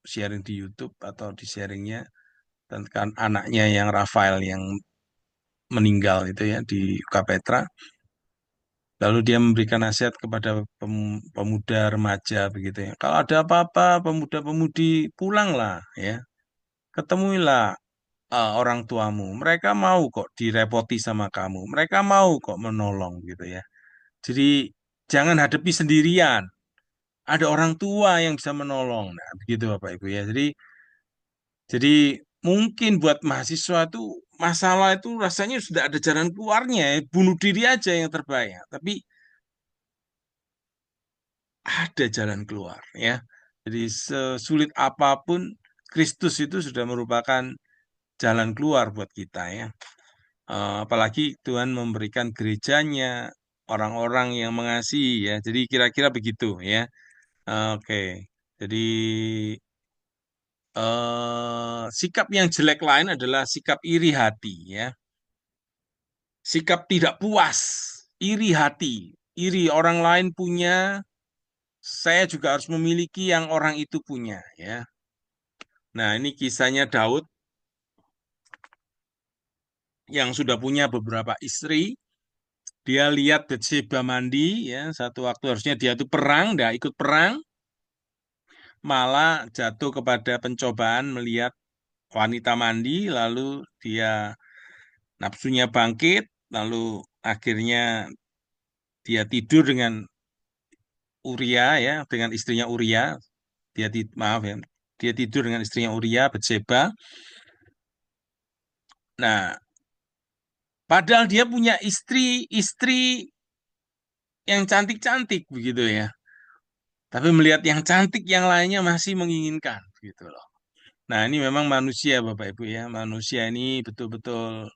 sharing di YouTube atau di sharingnya tentang anaknya yang Rafael yang meninggal itu ya di UK Petra. Lalu dia memberikan nasihat kepada pemuda remaja begitu ya. Kalau ada apa-apa pemuda-pemudi pulanglah ya. Ketemuilah orang tuamu. Mereka mau kok direpoti sama kamu. Mereka mau kok menolong gitu ya. Jadi jangan hadapi sendirian. Ada orang tua yang bisa menolong. Nah, begitu Bapak Ibu ya. Jadi mungkin buat mahasiswa itu masalah itu rasanya sudah ada jalan keluarnya ya. Bunuh diri aja yang terbaik. Tapi ada jalan keluar ya. Jadi sesulit apapun Kristus itu sudah merupakan jalan keluar buat kita ya. Apalagi Tuhan memberikan gerejanya orang-orang yang mengasihi ya. Jadi kira-kira begitu ya. Oke. Jadi sikap yang jelek lain adalah sikap iri hati ya. Sikap tidak puas, iri hati. Iri orang lain punya, saya juga harus memiliki yang orang itu punya ya. Nah, ini kisahnya Daud yang sudah punya beberapa istri. Dia lihat Bathsheba mandi ya, satu waktu harusnya dia itu perang, dah ikut perang, malah jatuh kepada pencobaan melihat wanita mandi, lalu dia nafsunya bangkit, lalu akhirnya dia tidur dengan Uria ya, dengan istrinya Uria. Maaf ya, dia tidur dengan istrinya Uria, Bathsheba. Nah, Padahal dia punya istri yang cantik-cantik begitu ya. Tapi melihat yang cantik yang lainnya masih menginginkan gitu loh. Nah, ini memang manusia Bapak Ibu ya. Manusia ini betul-betul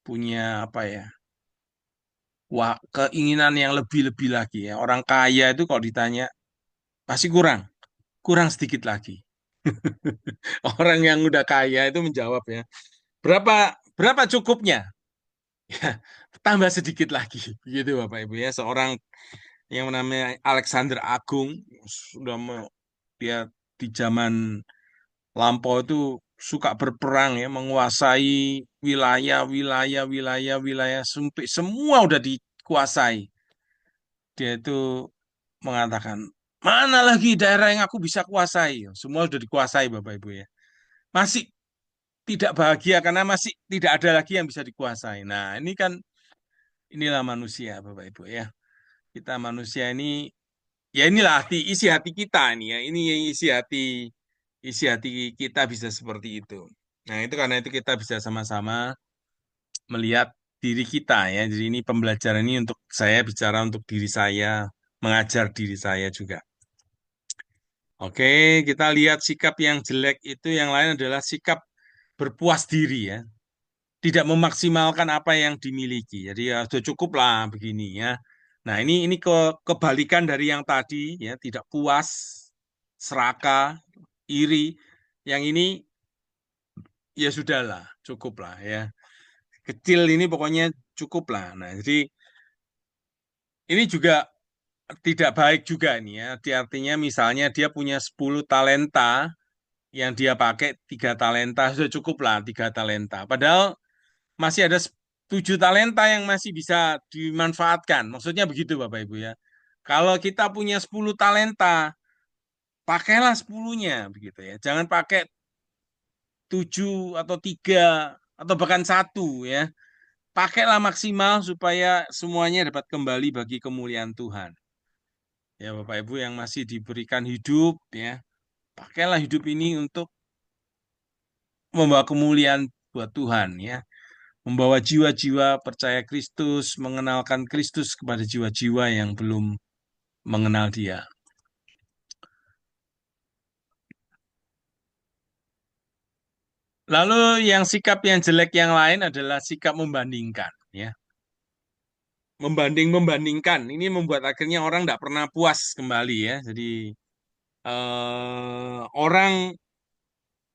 punya apa ya? Wah, keinginan yang lebih-lebih lagi ya. Orang kaya itu kalau ditanya masih kurang, kurang sedikit lagi. Orang yang udah kaya itu menjawab ya, berapa berapa cukupnya? Ya, tambah sedikit lagi. Begitu Bapak Ibu ya. Seorang yang namanya Alexander Agung sudah dia di zaman lampau itu suka berperang ya, menguasai wilayah sampai semua udah dikuasai. Dia itu mengatakan, mana lagi daerah yang aku bisa kuasai? Semua sudah dikuasai Bapak Ibu ya. Masih tidak bahagia karena masih tidak ada lagi yang bisa dikuasai. Nah, ini kan inilah manusia Bapak Ibu ya. Kita manusia ini ya inilah isi hati kita ini ya. Ini yang isi hati kita bisa seperti itu. Nah, itu karena itu kita bisa sama-sama melihat diri kita ya. Jadi ini pembelajaran ini untuk saya bicara untuk diri saya, mengajar diri saya juga. Oke, kita lihat sikap yang jelek itu yang lain adalah sikap berpuas diri ya. Tidak memaksimalkan apa yang dimiliki. Jadi ya sudah cukup lah begini ya. Nah, ini kebalikan dari yang tadi ya, tidak puas, serakah, iri. Yang ini ya sudahlah, cukup lah ya. Kecil ini pokoknya cukup lah. Nah, jadi ini juga tidak baik juga nih ya. Artinya misalnya dia punya 10 talenta yang dia pakai 3 talenta sudah cukup lah 3 talenta. Padahal masih ada 7 talenta yang masih bisa dimanfaatkan. Maksudnya begitu Bapak Ibu ya. Kalau kita punya 10 talenta, pakailah 10-nya begitu ya. Jangan pakai 7 atau 3 atau bahkan satu ya. Pakailah maksimal supaya semuanya dapat kembali bagi kemuliaan Tuhan. Ya Bapak Ibu yang masih diberikan hidup ya, pakailah hidup ini untuk membawa kemuliaan buat Tuhan ya. Membawa jiwa-jiwa percaya Kristus, mengenalkan Kristus kepada jiwa-jiwa yang belum mengenal Dia. Lalu yang sikap yang jelek yang lain adalah sikap membandingkan, ya. Membanding-membandingkan. Ini membuat akhirnya orang tidak pernah puas kembali, ya. Jadi orang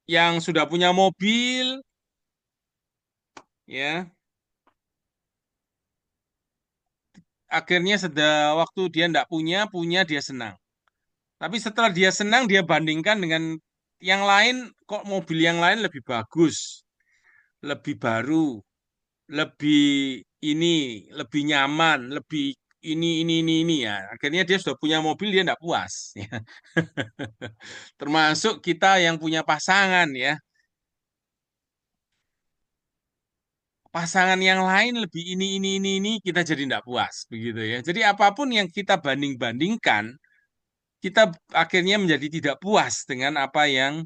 yang sudah punya mobil, ya, akhirnya sudah waktu dia tidak punya dia senang. Tapi setelah dia senang, dia bandingkan dengan yang lain, kok mobil yang lain lebih bagus, lebih baru, lebih ini, lebih nyaman, lebih ini ya. Akhirnya dia sudah punya mobil, dia tidak puas. Ya. Termasuk kita yang punya pasangan ya. Pasangan yang lain lebih ini, kita jadi tidak puas. Begitu ya. Jadi apapun yang kita banding-bandingkan, kita akhirnya menjadi tidak puas dengan apa yang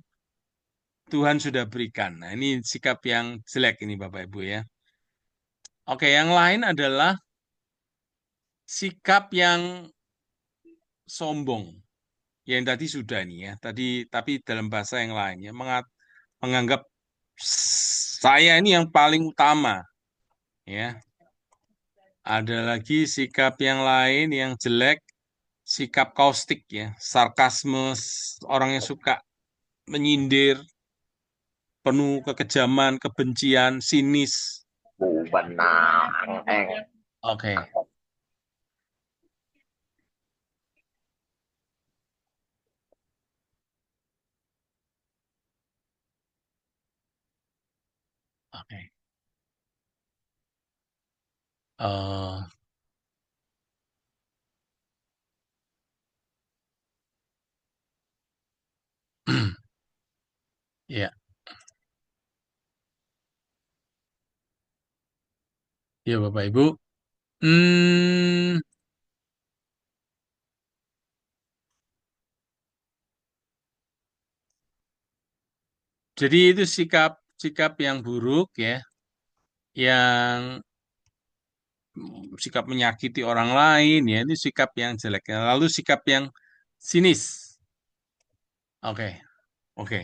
Tuhan sudah berikan. Nah, ini sikap yang jelek ini Bapak Ibu ya. Oke, yang lain adalah sikap yang sombong. Yang tadi sudah nih ya. Tadi tapi dalam bahasa yang lain ya menganggap saya ini yang paling utama ya. Ada lagi sikap yang lain yang jelek, sikap kaustik ya, sarkasme, orang yang suka menyindir, penuh kekejaman, kebencian, sinis.
Benang.
Oke, oke. Eh, ya, ya Bapak Ibu. Hmm, jadi itu sikap sikap yang buruk ya, yang sikap menyakiti orang lain, ya itu sikap yang jelek. Lalu sikap yang sinis. Oke, oke.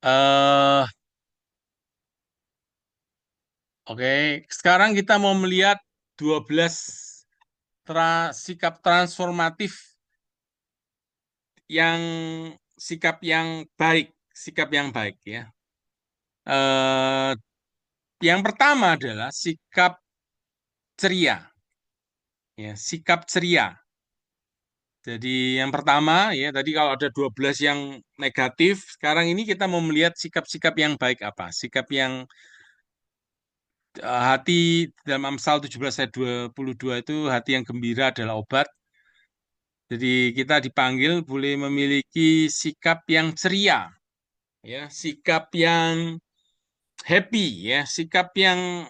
eh oke, sekarang kita mau melihat 12 sikap transformatif yang sikap yang baik ya. Eh, yang pertama adalah sikap ceria, ya, sikap ceria. Jadi yang pertama ya tadi kalau ada 12 yang negatif, sekarang ini kita mau melihat sikap-sikap yang baik apa? Sikap yang hati dalam Amsal 17 ayat 22 itu hati yang gembira adalah obat. Jadi kita dipanggil boleh memiliki sikap yang ceria, ya, sikap yang happy, ya, sikap yang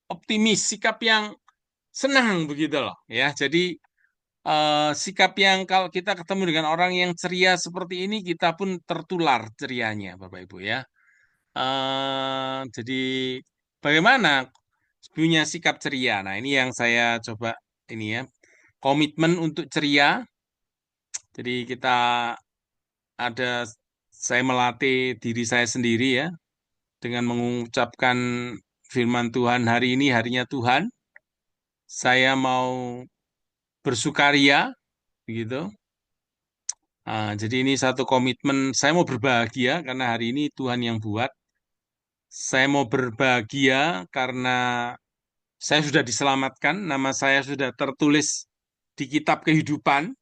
optimis, sikap yang senang begitu loh, ya. Jadi sikap yang kalau kita ketemu dengan orang yang ceria seperti ini, kita pun tertular cerianya, Bapak Ibu ya. Jadi bagaimana punya sikap ceria? Nah, ini yang saya coba ini ya, komitmen untuk ceria. Jadi kita ada saya melatih diri saya sendiri ya dengan mengucapkan firman Tuhan hari ini harinya Tuhan. Saya mau bersukaria begitu. Jadi ini satu komitmen saya mau berbahagia karena hari ini Tuhan yang buat. Saya mau berbahagia karena saya sudah diselamatkan, nama saya sudah tertulis di kitab kehidupan.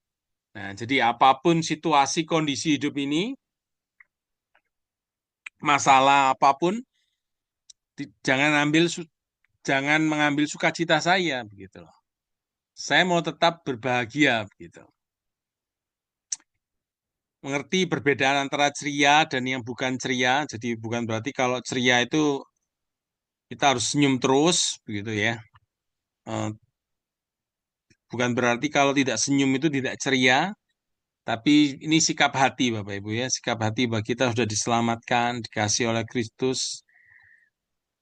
Nah, jadi apapun situasi kondisi hidup ini, masalah apapun, jangan mengambil sukacita saya begitu loh. Saya mau tetap berbahagia begitu. Mengerti perbedaan antara ceria dan yang bukan ceria. Jadi bukan berarti kalau ceria itu kita harus senyum terus begitu ya. Eh, Bukan berarti kalau tidak senyum itu tidak ceria, tapi ini sikap hati Bapak Ibu ya, sikap hati bahwa kita sudah diselamatkan, dikasih oleh Kristus.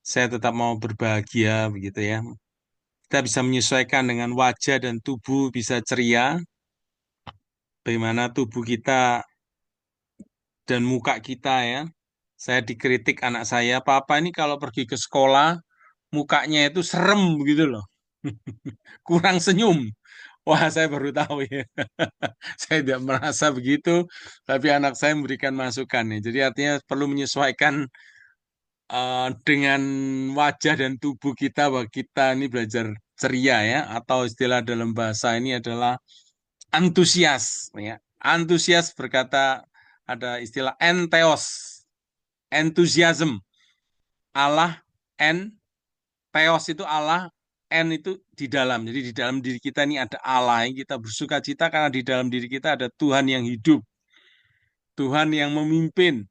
Saya tetap mau berbahagia begitu ya. Kita bisa menyesuaikan dengan wajah dan tubuh bisa ceria, bagaimana tubuh kita dan muka kita ya. Saya dikritik anak saya, Papa ini kalau pergi ke sekolah mukanya itu serem begitu loh. Kurang senyum. Wah, saya baru tahu ya. Saya tidak merasa begitu, tapi anak saya memberikan masukan ya. Jadi artinya perlu menyesuaikan dengan wajah dan tubuh kita bahwa kita ini belajar ceria ya, atau istilah dalam bahasa ini adalah antusias ya. Antusias berkata ada istilah entheos, enthusiasm. Allah en theos itu Allah, en itu di dalam. Jadi di dalam diri kita ini ada Allah yang kita bersuka cita karena di dalam diri kita ada Tuhan yang hidup, Tuhan yang memimpin,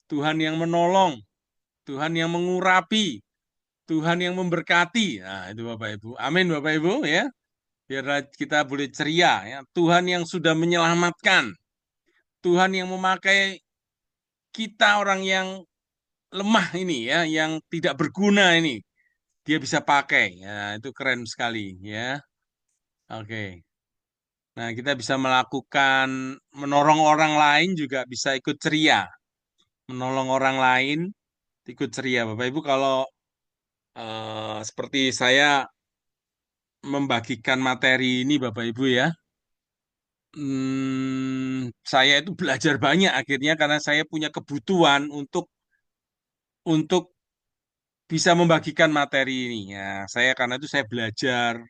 Tuhan yang menolong, Tuhan yang mengurapi, Tuhan yang memberkati. Nah, itu Bapak Ibu. Amin Bapak Ibu ya. Biar kita boleh ceria ya. Tuhan yang sudah menyelamatkan, Tuhan yang memakai kita orang yang lemah ini ya, yang tidak berguna ini, dia bisa pakai. Ya, itu keren sekali ya. Oke. Nah, kita bisa melakukan menolong orang lain juga bisa ikut ceria. Menolong orang lain ikut ceria. Bapak Ibu kalau seperti saya membagikan materi ini Bapak Ibu ya, saya itu belajar banyak akhirnya karena saya punya kebutuhan untuk bisa membagikan materi ini. Ya, saya karena itu saya belajar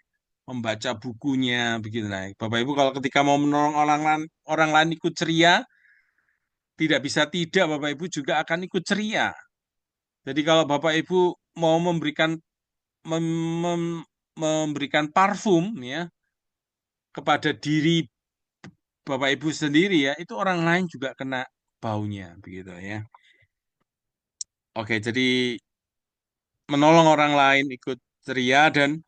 membaca bukunya begitu. Nah, Bapak Ibu kalau ketika mau menolong orang lain ikut ceria, tidak bisa tidak Bapak Ibu juga akan ikut ceria. Jadi kalau Bapak Ibu mau mem- mem- memberikan parfum ya kepada diri Bapak Ibu sendiri ya, itu orang lain juga kena baunya begitu ya. Oke, jadi menolong orang lain ikut ceria dan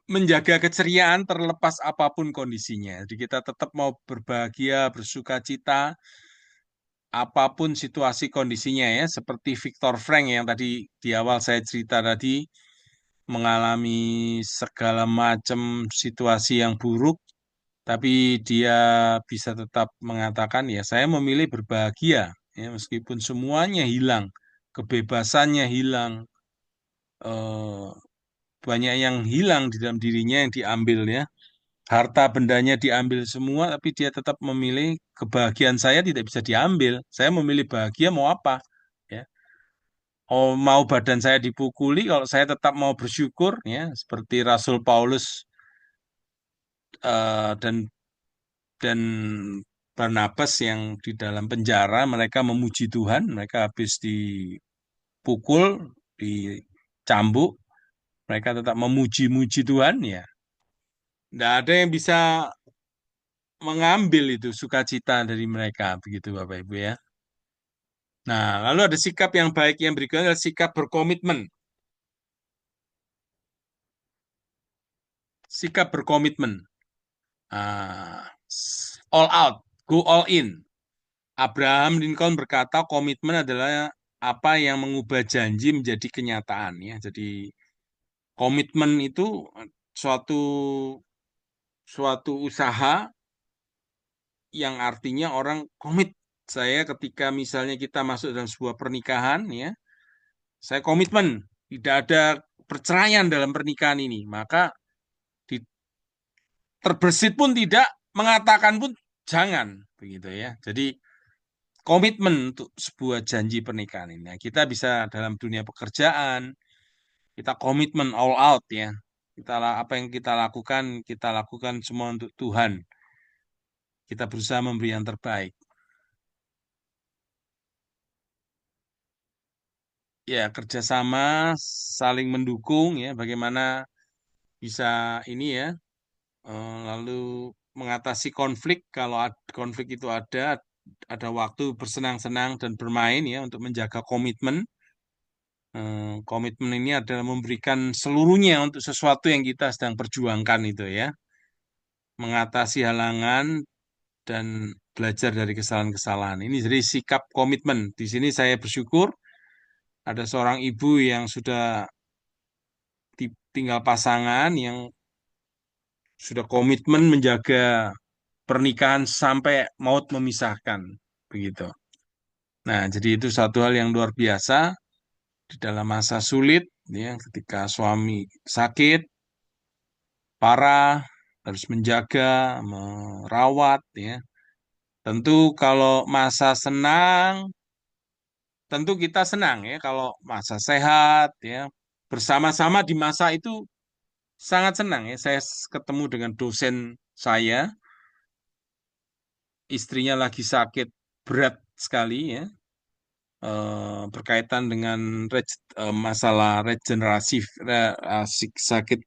menjaga keceriaan terlepas apapun kondisinya. Jadi kita tetap mau berbahagia, bersuka cita, apapun situasi kondisinya ya. Seperti Viktor Frank yang tadi di awal saya cerita tadi, mengalami segala macam situasi yang buruk, tapi dia bisa tetap mengatakan, ya saya memilih berbahagia, ya meskipun semuanya hilang, kebebasannya hilang, eh, banyak yang hilang di dalam dirinya yang diambil ya. Harta bendanya diambil semua, tapi dia tetap memilih kebahagiaan saya tidak bisa diambil. Saya memilih bahagia mau apa? Ya, oh, mau badan saya dipukuli, kalau saya tetap mau bersyukur, ya seperti Rasul Paulus dan Barnabas yang di dalam penjara, mereka memuji Tuhan, mereka habis dipukul, dicambuk, mereka tetap memuji-muji Tuhan, ya. Tidak ada yang bisa mengambil itu sukacita dari mereka, begitu Bapak Ibu ya. Nah, lalu ada sikap yang baik yang berikutnya adalah sikap berkomitmen. Sikap berkomitmen. All out, go all in. Abraham Lincoln berkata komitmen adalah apa yang mengubah janji menjadi kenyataan ya. Jadi komitmen itu suatu suatu usaha yang artinya orang komit. Saya ketika misalnya kita masuk dalam sebuah pernikahan ya, saya komitmen tidak ada perceraian dalam pernikahan ini, maka di, terbersit pun tidak, mengatakan pun jangan begitu ya. Jadi komitmen untuk sebuah janji pernikahan ini. Nah, kita bisa dalam dunia pekerjaan, kita komitmen all out ya. Apa yang kita lakukan semua untuk Tuhan. Kita berusaha memberi yang terbaik. Ya, kerjasama, saling mendukung ya. Bagaimana bisa ini ya, lalu mengatasi konflik kalau konflik itu ada waktu bersenang-senang dan bermain ya untuk menjaga komitmen. Komitmen ini adalah memberikan seluruhnya untuk sesuatu yang kita sedang perjuangkan itu ya, mengatasi halangan dan belajar dari kesalahan-kesalahan. Ini jadi sikap komitmen. Di sini saya bersyukur ada seorang ibu yang sudah tinggal pasangan yang sudah komitmen menjaga pernikahan sampai maut memisahkan, begitu. Nah, jadi itu satu hal yang luar biasa di dalam masa sulit, ya, ketika suami sakit parah, harus menjaga, merawat, ya. Tentu kalau masa senang, tentu kita senang ya kalau masa sehat, ya. Bersama-sama di masa itu sangat senang ya. Saya ketemu dengan dosen saya, istrinya lagi sakit berat sekali ya, berkaitan dengan masalah regenerasi, sakit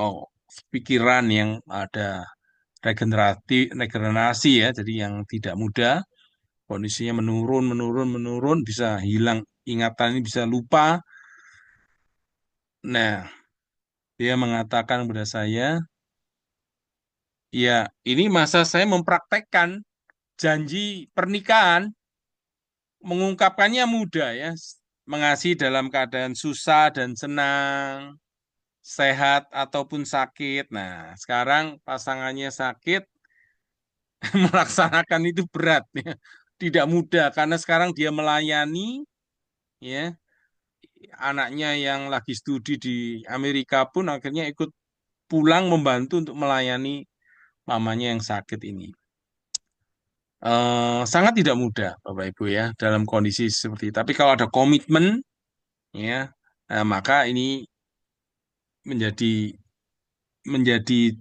oh, pikiran yang ada regenerasi ya, jadi yang tidak mudah, kondisinya menurun, menurun, menurun, bisa hilang ingatan ini, bisa lupa. Nah, dia mengatakan kepada saya, ya ini masa saya mempraktekkan janji pernikahan, mengungkapkannya mudah ya, mengasihi dalam keadaan susah dan senang, sehat ataupun sakit. Nah, sekarang pasangannya sakit, melaksanakan itu berat ya. Tidak mudah karena sekarang dia melayani ya, anaknya yang lagi studi di Amerika pun akhirnya ikut pulang membantu untuk melayani mamanya yang sakit ini. Sangat tidak mudah Bapak Ibu ya dalam kondisi seperti itu. Tapi kalau ada komitmen ya, maka ini menjadi menjadi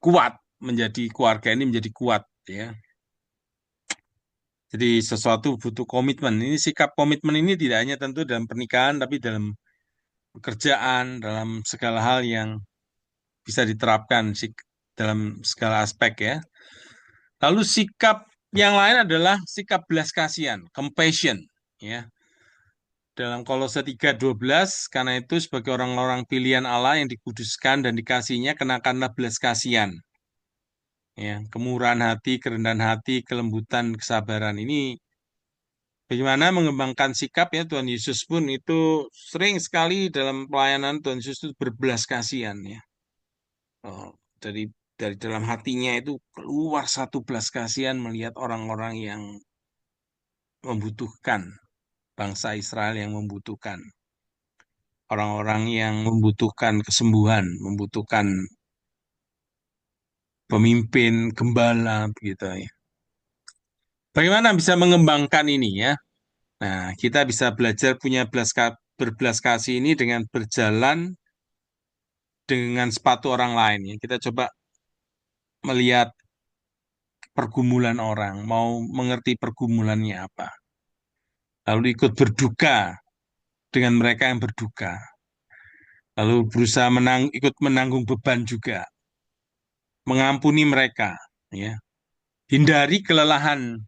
kuat, menjadi keluarga ini menjadi kuat ya. Jadi sesuatu butuh komitmen. Ini sikap komitmen ini tidak hanya tentu dalam pernikahan, tapi dalam pekerjaan, dalam segala hal yang bisa diterapkan dalam segala aspek ya. Lalu sikap yang lain adalah sikap belas kasihan, compassion ya. Dalam Kolose 3:12, karena itu sebagai orang-orang pilihan Allah yang dikuduskan dan dikasihnya, kenakanlah belas kasihan. Ya, kemurahan hati, kerendahan hati, kelembutan, kesabaran ini Bagaimana mengembangkan sikap ya Tuhan Yesus pun itu sering sekali dalam pelayanan Tuhan Yesus itu berbelas kasihan ya. Oh, dari dalam hatinya itu keluar satu belas kasihan melihat orang-orang yang membutuhkan, bangsa Israel yang membutuhkan, orang-orang yang membutuhkan kesembuhan, membutuhkan pemimpin, gembala begitu ya. Bagaimana bisa mengembangkan ini ya? Nah, kita bisa belajar punya berbelas kasih ini dengan berjalan dengan sepatu orang lain ya. Kita coba melihat pergumulan orang, mau mengerti pergumulannya apa. Lalu ikut berduka dengan mereka yang berduka. Lalu berusaha ikut menanggung beban juga, mengampuni mereka ya. Hindari kelelahan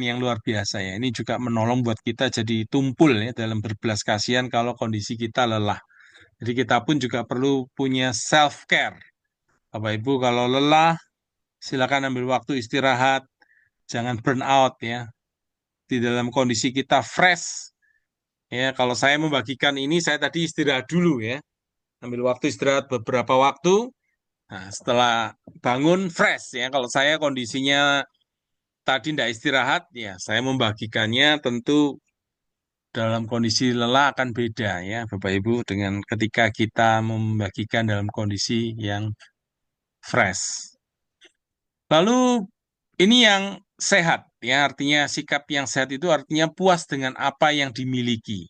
yang luar biasa ya. Ini juga menolong buat kita jadi tumpul ya dalam berbelas kasihan kalau kondisi kita lelah. Jadi kita pun juga perlu punya self care. Bapak Ibu kalau lelah silakan ambil waktu istirahat, jangan burn out ya. Di dalam kondisi kita fresh ya. Kalau saya membagikan ini saya tadi istirahat dulu ya. Ambil waktu istirahat beberapa waktu. Nah, setelah bangun fresh ya. Kalau saya kondisinya tadi tidak istirahat ya, saya membagikannya tentu dalam kondisi lelah akan beda ya Bapak Ibu dengan ketika kita membagikan dalam kondisi yang fresh. Lalu ini yang sehat ya, artinya sikap yang sehat itu artinya puas dengan apa yang dimiliki.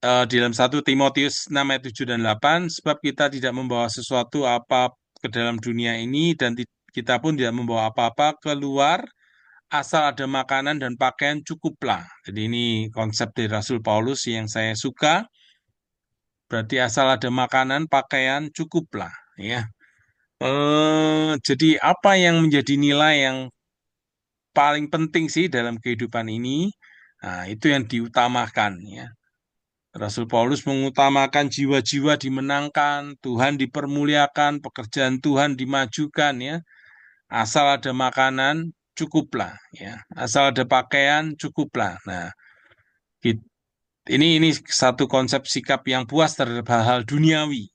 Di dalam 1 Timotius 6 ayat 7 dan 8, sebab kita tidak membawa sesuatu apa ke dalam dunia ini dan kita pun tidak membawa apa-apa keluar asal ada makanan dan pakaian cukuplah. Jadi ini konsep dari Rasul Paulus yang saya suka. Berarti asal ada makanan, pakaian cukuplah, ya. Jadi apa yang menjadi nilai yang paling penting sih dalam kehidupan ini? Nah, itu yang diutamakan, ya. Rasul Paulus mengutamakan jiwa-jiwa dimenangkan, Tuhan dipermuliakan, pekerjaan Tuhan dimajukan, ya. Asal ada makanan, cukuplah, ya. Asal ada pakaian, cukuplah. Nah, ini satu konsep sikap yang puas terhadap hal-hal duniawi,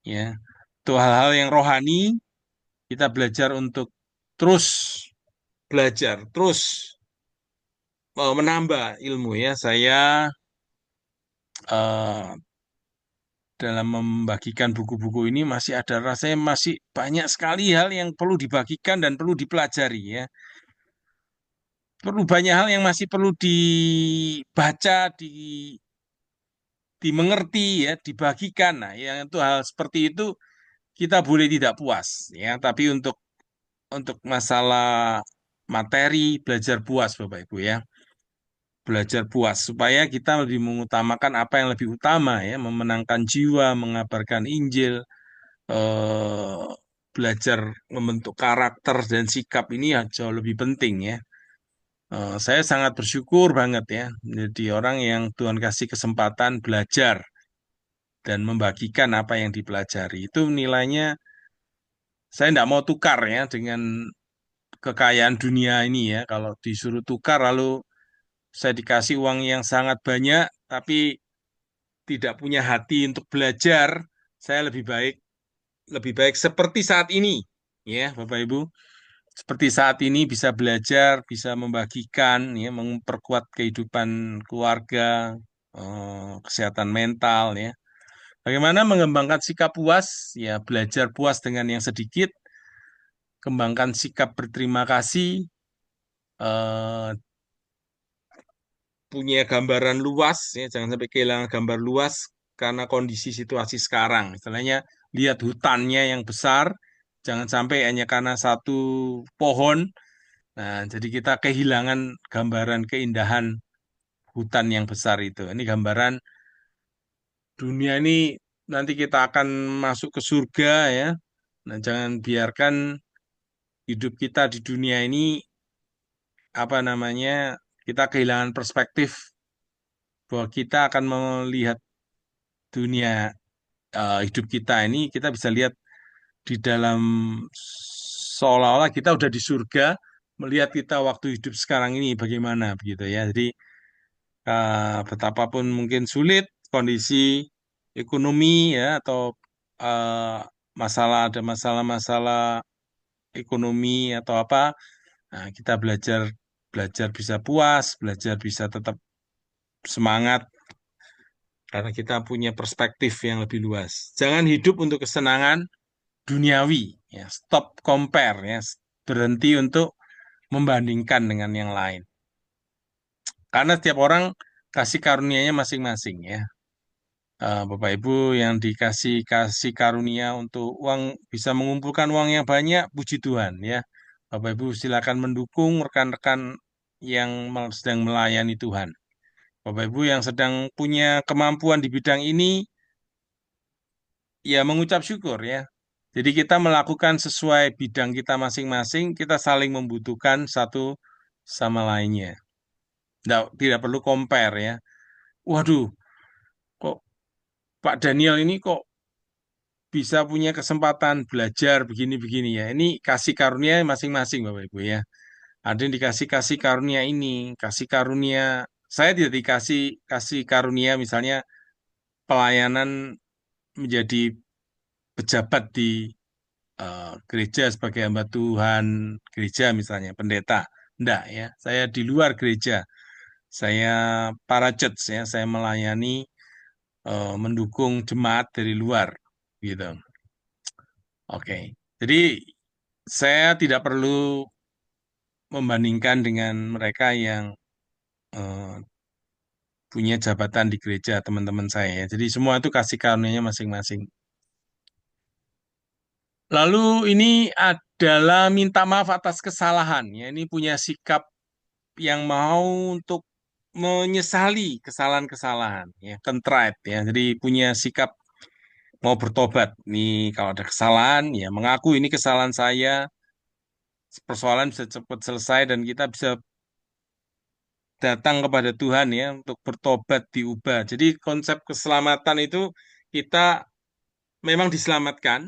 ya. Itu hal-hal yang rohani, kita belajar untuk terus belajar, terus menambah ilmu ya. Saya eh, dalam membagikan buku-buku ini masih ada rasanya masih banyak sekali hal yang perlu dibagikan dan perlu dipelajari ya. Perlu banyak hal yang masih perlu dibaca, dimengerti ya, dibagikan. Nah, yang itu hal seperti itu kita boleh tidak puas ya, tapi untuk masalah materi belajar puas Bapak Ibu ya. Belajar puas supaya kita lebih mengutamakan apa yang lebih utama ya, memenangkan jiwa, mengabarkan Injil, eh, belajar membentuk karakter dan sikap ini ya jauh lebih penting ya. Saya sangat bersyukur banget ya menjadi orang yang Tuhan kasih kesempatan belajar dan membagikan apa yang dipelajari. Itu nilainya saya tidak mau tukar ya dengan kekayaan dunia ini ya. Kalau disuruh tukar lalu saya dikasih uang yang sangat banyak, tapi tidak punya hati untuk belajar, saya lebih baik seperti saat ini, ya Bapak Ibu. Seperti saat ini bisa belajar, bisa membagikan, ya, memperkuat kehidupan keluarga, kesehatan mental, ya. Bagaimana mengembangkan sikap puas? Ya, belajar puas dengan yang sedikit, kembangkan sikap berterima kasih, eh, punya gambaran luas, ya, jangan sampai kehilangan gambar luas karena kondisi situasi sekarang. Misalnya lihat hutannya yang besar, jangan sampai hanya karena satu pohon. Nah, jadi kita kehilangan gambaran keindahan hutan yang besar itu. Ini gambaran dunia ini nanti kita akan masuk ke surga ya. Nah, jangan biarkan hidup kita di dunia ini apa namanya kita kehilangan perspektif bahwa kita akan melihat dunia hidup kita ini kita bisa lihat di dalam seolah-olah kita udah di surga melihat kita waktu hidup sekarang ini bagaimana begitu ya. Jadi betapapun mungkin sulit kondisi ekonomi ya atau eh, ada masalah-masalah ekonomi atau apa, nah, kita belajar belajar bisa puas, belajar bisa tetap semangat karena kita punya perspektif yang lebih luas. Jangan hidup untuk kesenangan duniawi, ya. Stop compare, ya. Berhenti untuk membandingkan dengan yang lain. Karena setiap orang kasih karunia-nya masing-masing, ya. Bapak Ibu yang dikasih kasih karunia untuk uang bisa mengumpulkan uang yang banyak, puji Tuhan, ya. Bapak Ibu silakan mendukung rekan-rekan yang sedang melayani Tuhan. Bapak Ibu yang sedang punya kemampuan di bidang ini, ya mengucap syukur ya. Jadi kita melakukan sesuai bidang kita masing-masing, kita saling membutuhkan satu sama lainnya. Tidak perlu compare ya. Waduh, kok Pak Daniel ini kok bisa punya kesempatan belajar begini-begini ya. Ini kasih karunia masing-masing Bapak Ibu ya. Ada yang dikasih kasih karunia ini, kasih karunia. Saya tidak dikasih kasih karunia misalnya pelayanan menjadi pejabat di gereja sebagai hamba Tuhan gereja misalnya pendeta. Enggak ya, saya di luar gereja. Saya para church ya, saya melayani mendukung jemaat dari luar gitu. Oke. Jadi saya tidak perlu membandingkan dengan mereka yang eh, punya jabatan di gereja teman-teman saya ya. Jadi semua itu kasih karunia masing-masing. Lalu ini adalah minta maaf atas kesalahan ya. Ini punya sikap yang mau untuk menyesali kesalahan-kesalahan ya, contrite ya. Jadi punya sikap mau bertobat. Nih kalau ada kesalahan ya mengaku ini kesalahan saya, persoalan bisa cepat selesai dan kita bisa datang kepada Tuhan ya untuk bertobat diubah. Jadi konsep keselamatan itu kita memang diselamatkan,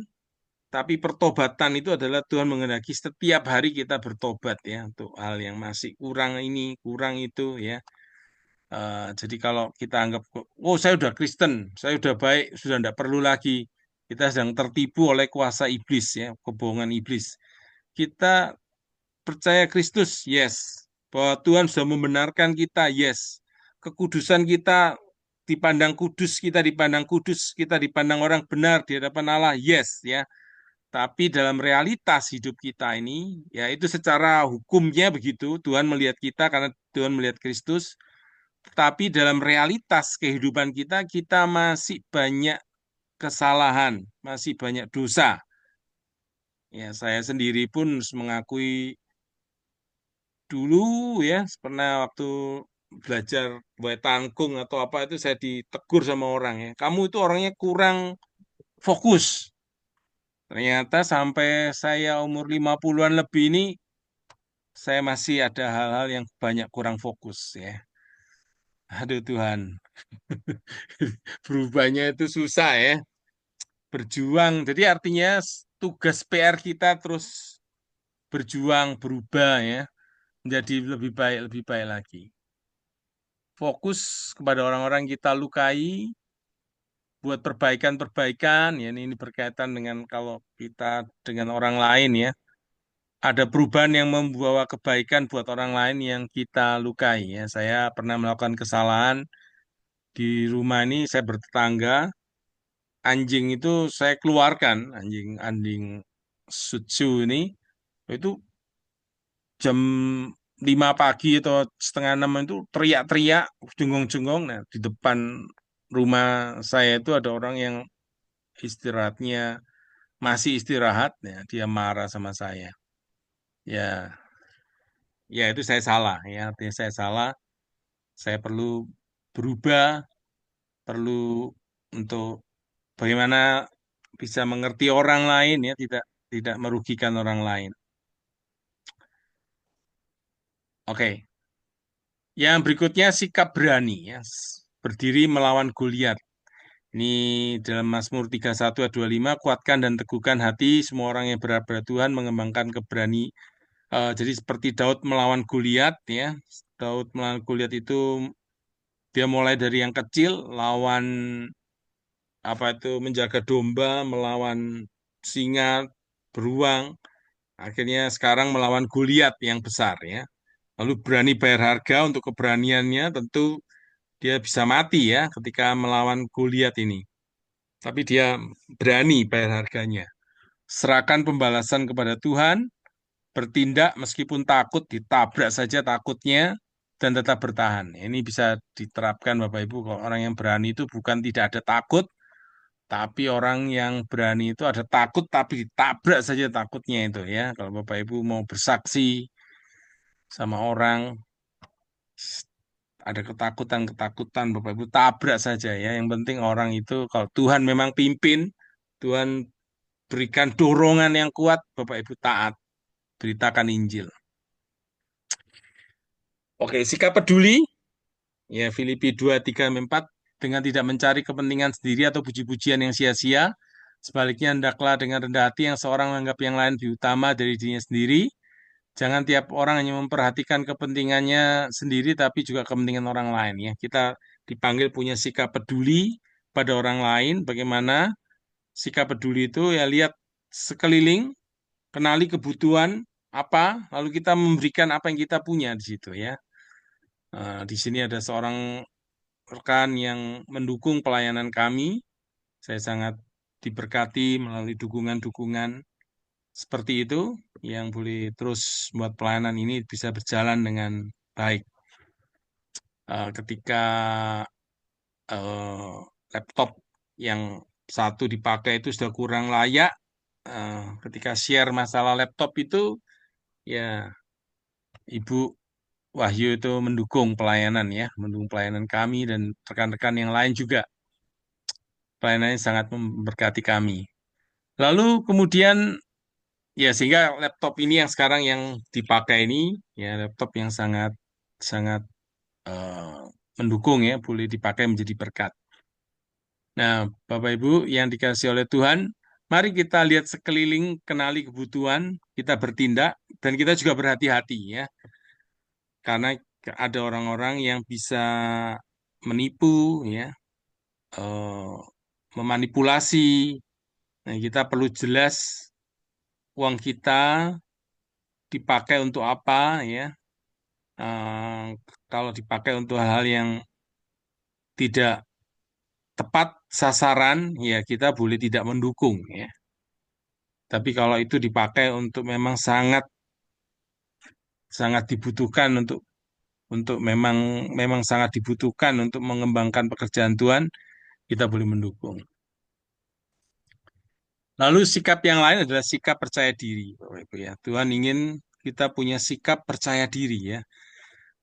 tapi pertobatan itu adalah Tuhan menghendaki setiap hari kita bertobat ya untuk hal yang masih kurang ini, kurang itu ya. Jadi kalau kita anggap, oh saya udah Kristen, saya udah baik, sudah tidak perlu lagi. Kita sedang tertipu oleh kuasa iblis ya, kebohongan iblis. Kita percaya Kristus, yes. Bahwa Tuhan sudah membenarkan kita, yes. Kekudusan kita dipandang kudus, kita dipandang orang benar di hadapan Allah, yes ya. Tapi dalam realitas hidup kita ini, ya itu secara hukumnya begitu, Tuhan melihat kita karena Tuhan melihat Kristus, tapi dalam realitas kehidupan kita, kita masih banyak kesalahan, masih banyak dosa. Ya, saya sendiri pun mengakui dulu ya, pernah waktu belajar buat tanggung atau apa itu saya ditegur sama orang ya. Kamu itu orangnya kurang fokus. Ternyata sampai saya umur 50-an lebih ini, saya masih ada hal-hal yang banyak kurang fokus ya. Aduh Tuhan, berubahnya itu susah ya. Berjuang. Jadi artinya tugas PR kita terus berjuang, berubah ya, menjadi lebih baik lagi. Fokus kepada orang-orang kita lukai, buat perbaikan-perbaikan, ya ini berkaitan dengan kalau kita dengan orang lain ya, ada perubahan yang membawa kebaikan buat orang lain yang kita lukai ya. Saya pernah melakukan kesalahan di rumah ini, saya bertetangga, anjing itu saya keluarkan, anjing anjing Shih Tzu ini itu jam 5 pagi atau setengah 6 itu teriak-teriak, jengong-jengong. Nah, di depan rumah saya itu ada orang yang istirahatnya masih istirahat, ya, dia marah sama saya. Ya, ya itu saya salah, ya, artinya saya salah. Saya perlu berubah, perlu untuk bagaimana bisa mengerti orang lain, ya, tidak tidak merugikan orang lain. Oke, yang berikutnya sikap berani, ya, berdiri melawan Goliat. Ini dalam Mazmur 31 ayat 25, kuatkan dan teguhkan hati semua orang yang berharap pada Tuhan, mengembangkan keberanian Jadi seperti Daud melawan Goliat ya. Daud melawan Goliat itu dia mulai dari yang kecil, lawan apa itu menjaga domba, melawan singa, beruang. Akhirnya sekarang melawan Goliat yang besar ya. Lalu berani bayar harga untuk keberaniannya, tentu dia bisa mati ya ketika melawan Goliat ini. Tapi dia berani bayar harganya. Serahkan pembalasan kepada Tuhan, bertindak meskipun takut, ditabrak saja takutnya, dan tetap bertahan. Ini bisa diterapkan Bapak Ibu, kalau orang yang berani itu bukan tidak ada takut, tapi orang yang berani itu ada takut, tapi ditabrak saja takutnya itu ya. Kalau Bapak Ibu mau bersaksi sama orang, ada ketakutan-ketakutan, Bapak Ibu tabrak saja ya. Yang penting orang itu, kalau Tuhan memang pimpin, Tuhan berikan dorongan yang kuat, Bapak Ibu taat, beritakan Injil. Oke, sikap peduli. Ya, Filipi 2:3-4, dengan tidak mencari kepentingan sendiri atau puji-pujian yang sia-sia. Sebaliknya, hendaklah dengan rendah hati yang seorang menganggap yang lain lebih utama dari dirinya sendiri. Jangan tiap orang hanya memperhatikan kepentingannya sendiri, tapi juga kepentingan orang lain. Ya, kita dipanggil punya sikap peduli pada orang lain. Bagaimana sikap peduli itu? Ya, lihat sekeliling, kenali kebutuhan apa, lalu kita memberikan apa yang kita punya di situ ya. Di sini ada seorang rekan yang mendukung pelayanan kami. Saya sangat diberkati melalui dukungan-dukungan seperti itu yang boleh terus membuat pelayanan ini bisa berjalan dengan baik. Ketika eh, laptop yang satu dipakai itu sudah kurang layak, ketika share masalah laptop itu, ya Ibu Wahyu itu mendukung pelayanan ya, mendukung pelayanan kami dan rekan-rekan yang lain juga. Pelayanannya sangat memberkati kami. Lalu kemudian ya sehingga laptop ini yang sekarang yang dipakai ini ya laptop yang sangat sangat eh, mendukung ya, boleh dipakai menjadi berkat. Nah, Bapak Ibu yang dikasihi oleh Tuhan, mari kita lihat sekeliling, kenali kebutuhan, kita bertindak dan kita juga berhati-hati ya, karena ada orang-orang yang bisa menipu ya, eh, memanipulasi. Nah, kita perlu jelas uang kita dipakai untuk apa ya. Eh, Kalau dipakai untuk hal yang tidak tepat sasaran, ya kita boleh tidak mendukung ya. Tapi kalau itu dipakai untuk memang sangat sangat dibutuhkan untuk memang memang sangat dibutuhkan untuk mengembangkan pekerjaan Tuhan, kita boleh mendukung. Lalu sikap yang lain adalah sikap percaya diri, Bapak Ibu ya. Tuhan ingin kita punya sikap percaya diri ya,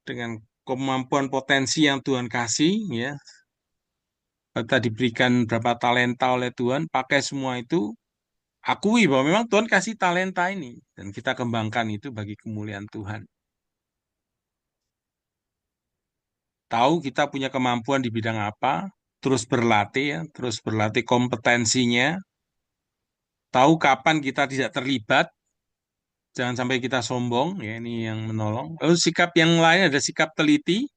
dengan kemampuan potensi yang Tuhan kasih ya. Kita diberikan berapa talenta oleh Tuhan, pakai semua itu, akui bahwa memang Tuhan kasih talenta ini dan kita kembangkan itu bagi kemuliaan Tuhan. Tahu kita punya kemampuan di bidang apa, terus berlatih ya, terus berlatih kompetensinya, tahu kapan kita tidak terlibat, jangan sampai kita sombong ya, ini yang menolong. Lalu sikap yang lain ada sikap teliti,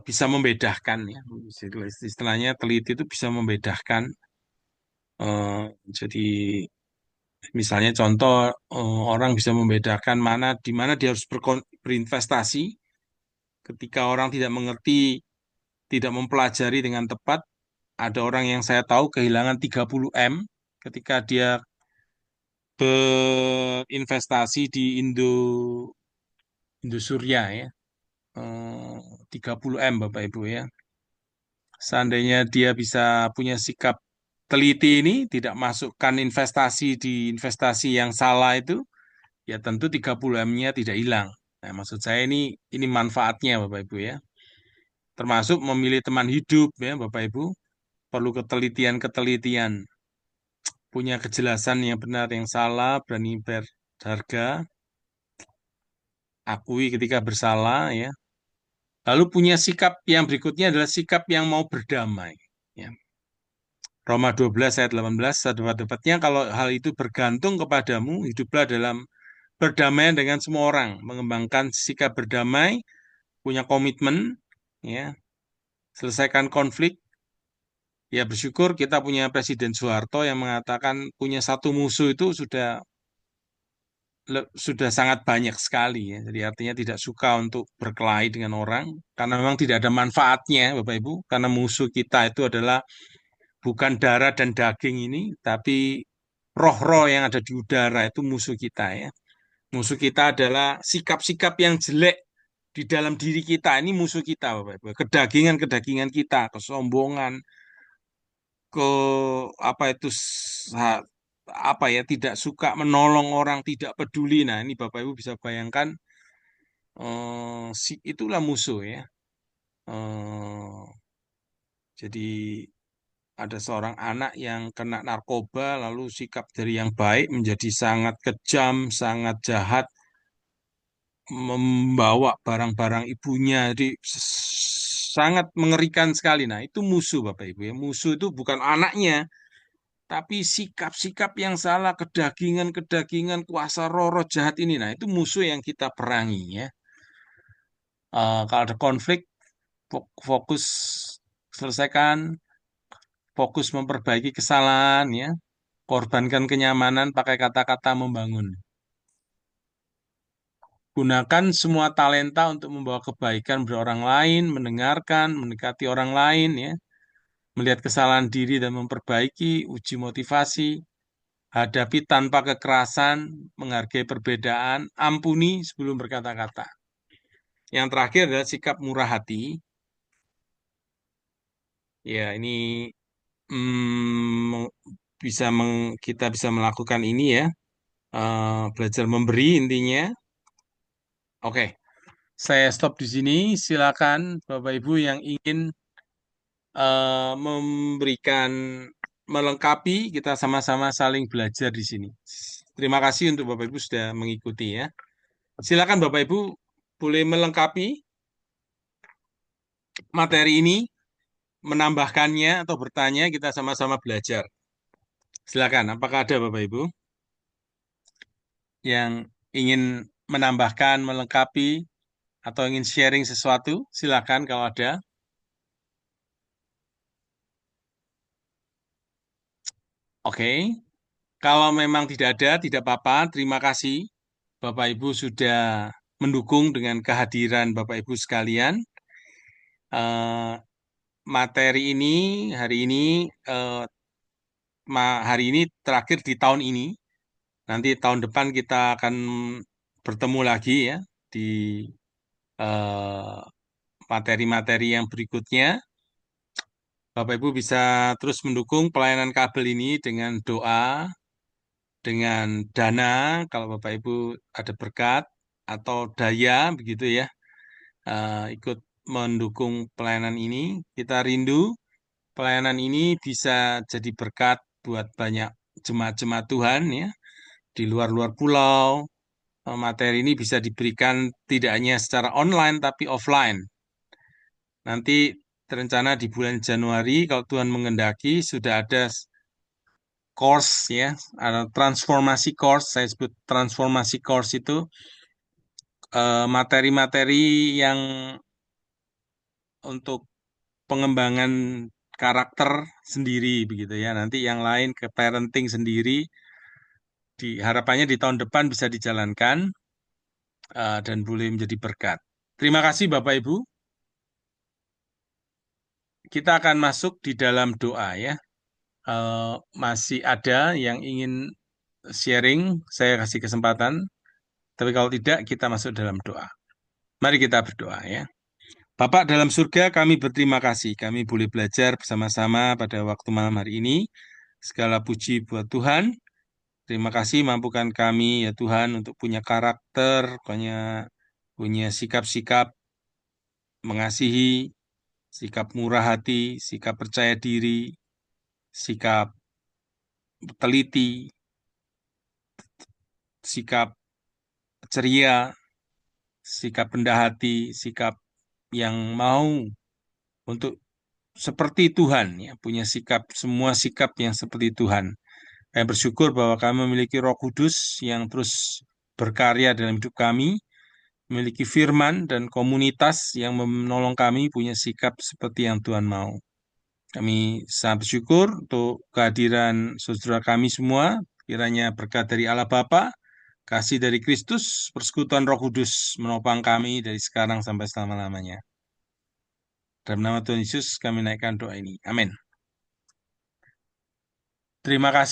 bisa membedakan ya. Istilahnya teliti itu bisa membedakan. Jadi misalnya contoh, orang bisa membedakan di mana dia harus berinvestasi. Ketika orang tidak mengerti, tidak mempelajari dengan tepat, ada orang yang saya tahu kehilangan 30 M ketika dia berinvestasi di Indosuria ya. 30 M Bapak Ibu ya. Seandainya dia bisa punya sikap teliti ini, tidak masukkan investasi di investasi yang salah itu, ya tentu 30 M-nya tidak hilang. Nah, maksud saya ini manfaatnya Bapak Ibu ya. Termasuk memilih teman hidup ya Bapak Ibu, perlu ketelitian-ketelitian, punya kejelasan yang benar yang salah, berani berharga, akui ketika bersalah ya. Lalu punya sikap yang berikutnya adalah sikap yang mau berdamai. Ya. Roma 12 ayat 18, ada tepatnya kalau hal itu bergantung kepadamu, hiduplah dalam berdamaian dengan semua orang, mengembangkan sikap berdamai, punya komitmen, ya, selesaikan konflik. Ya bersyukur kita punya Presiden Soeharto yang mengatakan punya satu musuh itu sudah sangat banyak sekali ya. Jadi artinya tidak suka untuk berkelahi dengan orang karena memang tidak ada manfaatnya, Bapak Ibu. Karena musuh kita itu adalah bukan darah dan daging ini, tapi roh-roh yang ada di udara itu musuh kita ya. Musuh kita adalah sikap-sikap yang jelek di dalam diri kita. Ini musuh kita, Bapak Ibu. Kedagingan-kedagingan kita, kesombongan, ke apa itu apa ya, tidak suka menolong orang, tidak peduli. Nah, ini Bapak Ibu bisa bayangkan itulah musuh ya. Eh, jadi ada seorang anak yang kena narkoba, lalu sikap dari yang baik menjadi sangat kejam, sangat jahat, membawa barang-barang ibunya. Jadi sangat mengerikan sekali. Nah, itu musuh Bapak Ibu ya. Musuh itu bukan anaknya, tapi sikap-sikap yang salah, kedagingan-kedagingan, kuasa roh-roh jahat ini. Nah, itu musuh yang kita perangi ya. Kalau ada konflik, fokus selesaikan, fokus memperbaiki kesalahan ya. Korbankan kenyamanan pakai kata-kata membangun. Gunakan semua talenta untuk membawa kebaikan pada orang lain, mendengarkan, mendekati orang lain ya, melihat kesalahan diri dan memperbaiki, uji motivasi, hadapi tanpa kekerasan, menghargai perbedaan, ampuni sebelum berkata-kata. Yang terakhir adalah sikap murah hati. Ya, ini kita bisa melakukan ini ya, belajar memberi intinya. Oke, saya stop di sini. Silakan Bapak Ibu yang ingin memberikan melengkapi, kita sama-sama saling belajar di sini. Terima kasih untuk Bapak Ibu sudah mengikuti ya. Silakan Bapak Ibu boleh melengkapi materi ini, menambahkannya atau bertanya, kita sama-sama belajar. Silakan, apakah ada Bapak Ibu yang ingin menambahkan, melengkapi, atau ingin sharing sesuatu? Silakan kalau ada. Oke, kalau memang tidak ada, tidak apa-apa. Terima kasih Bapak Ibu sudah mendukung dengan kehadiran Bapak Ibu sekalian. Eh, materi ini hari ini eh, hari ini terakhir di tahun ini. Nanti tahun depan kita akan bertemu lagi ya di eh, materi-materi yang berikutnya. Bapak Ibu bisa terus mendukung pelayanan kabel ini dengan doa, dengan dana, kalau Bapak Ibu ada berkat atau daya begitu ya, ikut mendukung pelayanan ini. Kita rindu pelayanan ini bisa jadi berkat buat banyak jemaat-jemaat Tuhan ya di luar-luar pulau. Materi ini bisa diberikan tidak hanya secara online tapi offline. Nanti terencana di bulan Januari kalau Tuhan mengendaki sudah ada course ya, ada transformasi course, saya sebut transformasi course itu materi-materi yang untuk pengembangan karakter sendiri begitu ya. Nanti yang lain ke parenting sendiri, harapannya di tahun depan bisa dijalankan dan boleh menjadi berkat. Terima kasih Bapak Ibu. Kita akan masuk di dalam doa ya. Masih ada yang ingin sharing, saya kasih kesempatan. Tapi kalau tidak, kita masuk dalam doa. Mari kita berdoa ya. Bapak dalam surga, kami berterima kasih. Kami boleh belajar bersama-sama pada waktu malam hari ini. Segala puji buat Tuhan. Terima kasih mampukan kami ya Tuhan untuk punya karakter, punya sikap-sikap mengasihi, sikap murah hati, sikap percaya diri, sikap teliti, sikap ceria, sikap rendah hati, sikap yang mau untuk seperti Tuhan, ya, punya sikap, semua sikap yang seperti Tuhan. Kami bersyukur bahwa kami memiliki Roh Kudus yang terus berkarya dalam hidup kami, memiliki firman dan komunitas yang menolong kami punya sikap seperti yang Tuhan mau. Kami sangat bersyukur untuk kehadiran saudara kami semua. Kiranya berkat dari Allah Bapa, kasih dari Kristus, persekutuan Roh Kudus menopang kami dari sekarang sampai selama-lamanya. Dalam nama Tuhan Yesus kami naikkan doa ini. Amin. Terima kasih.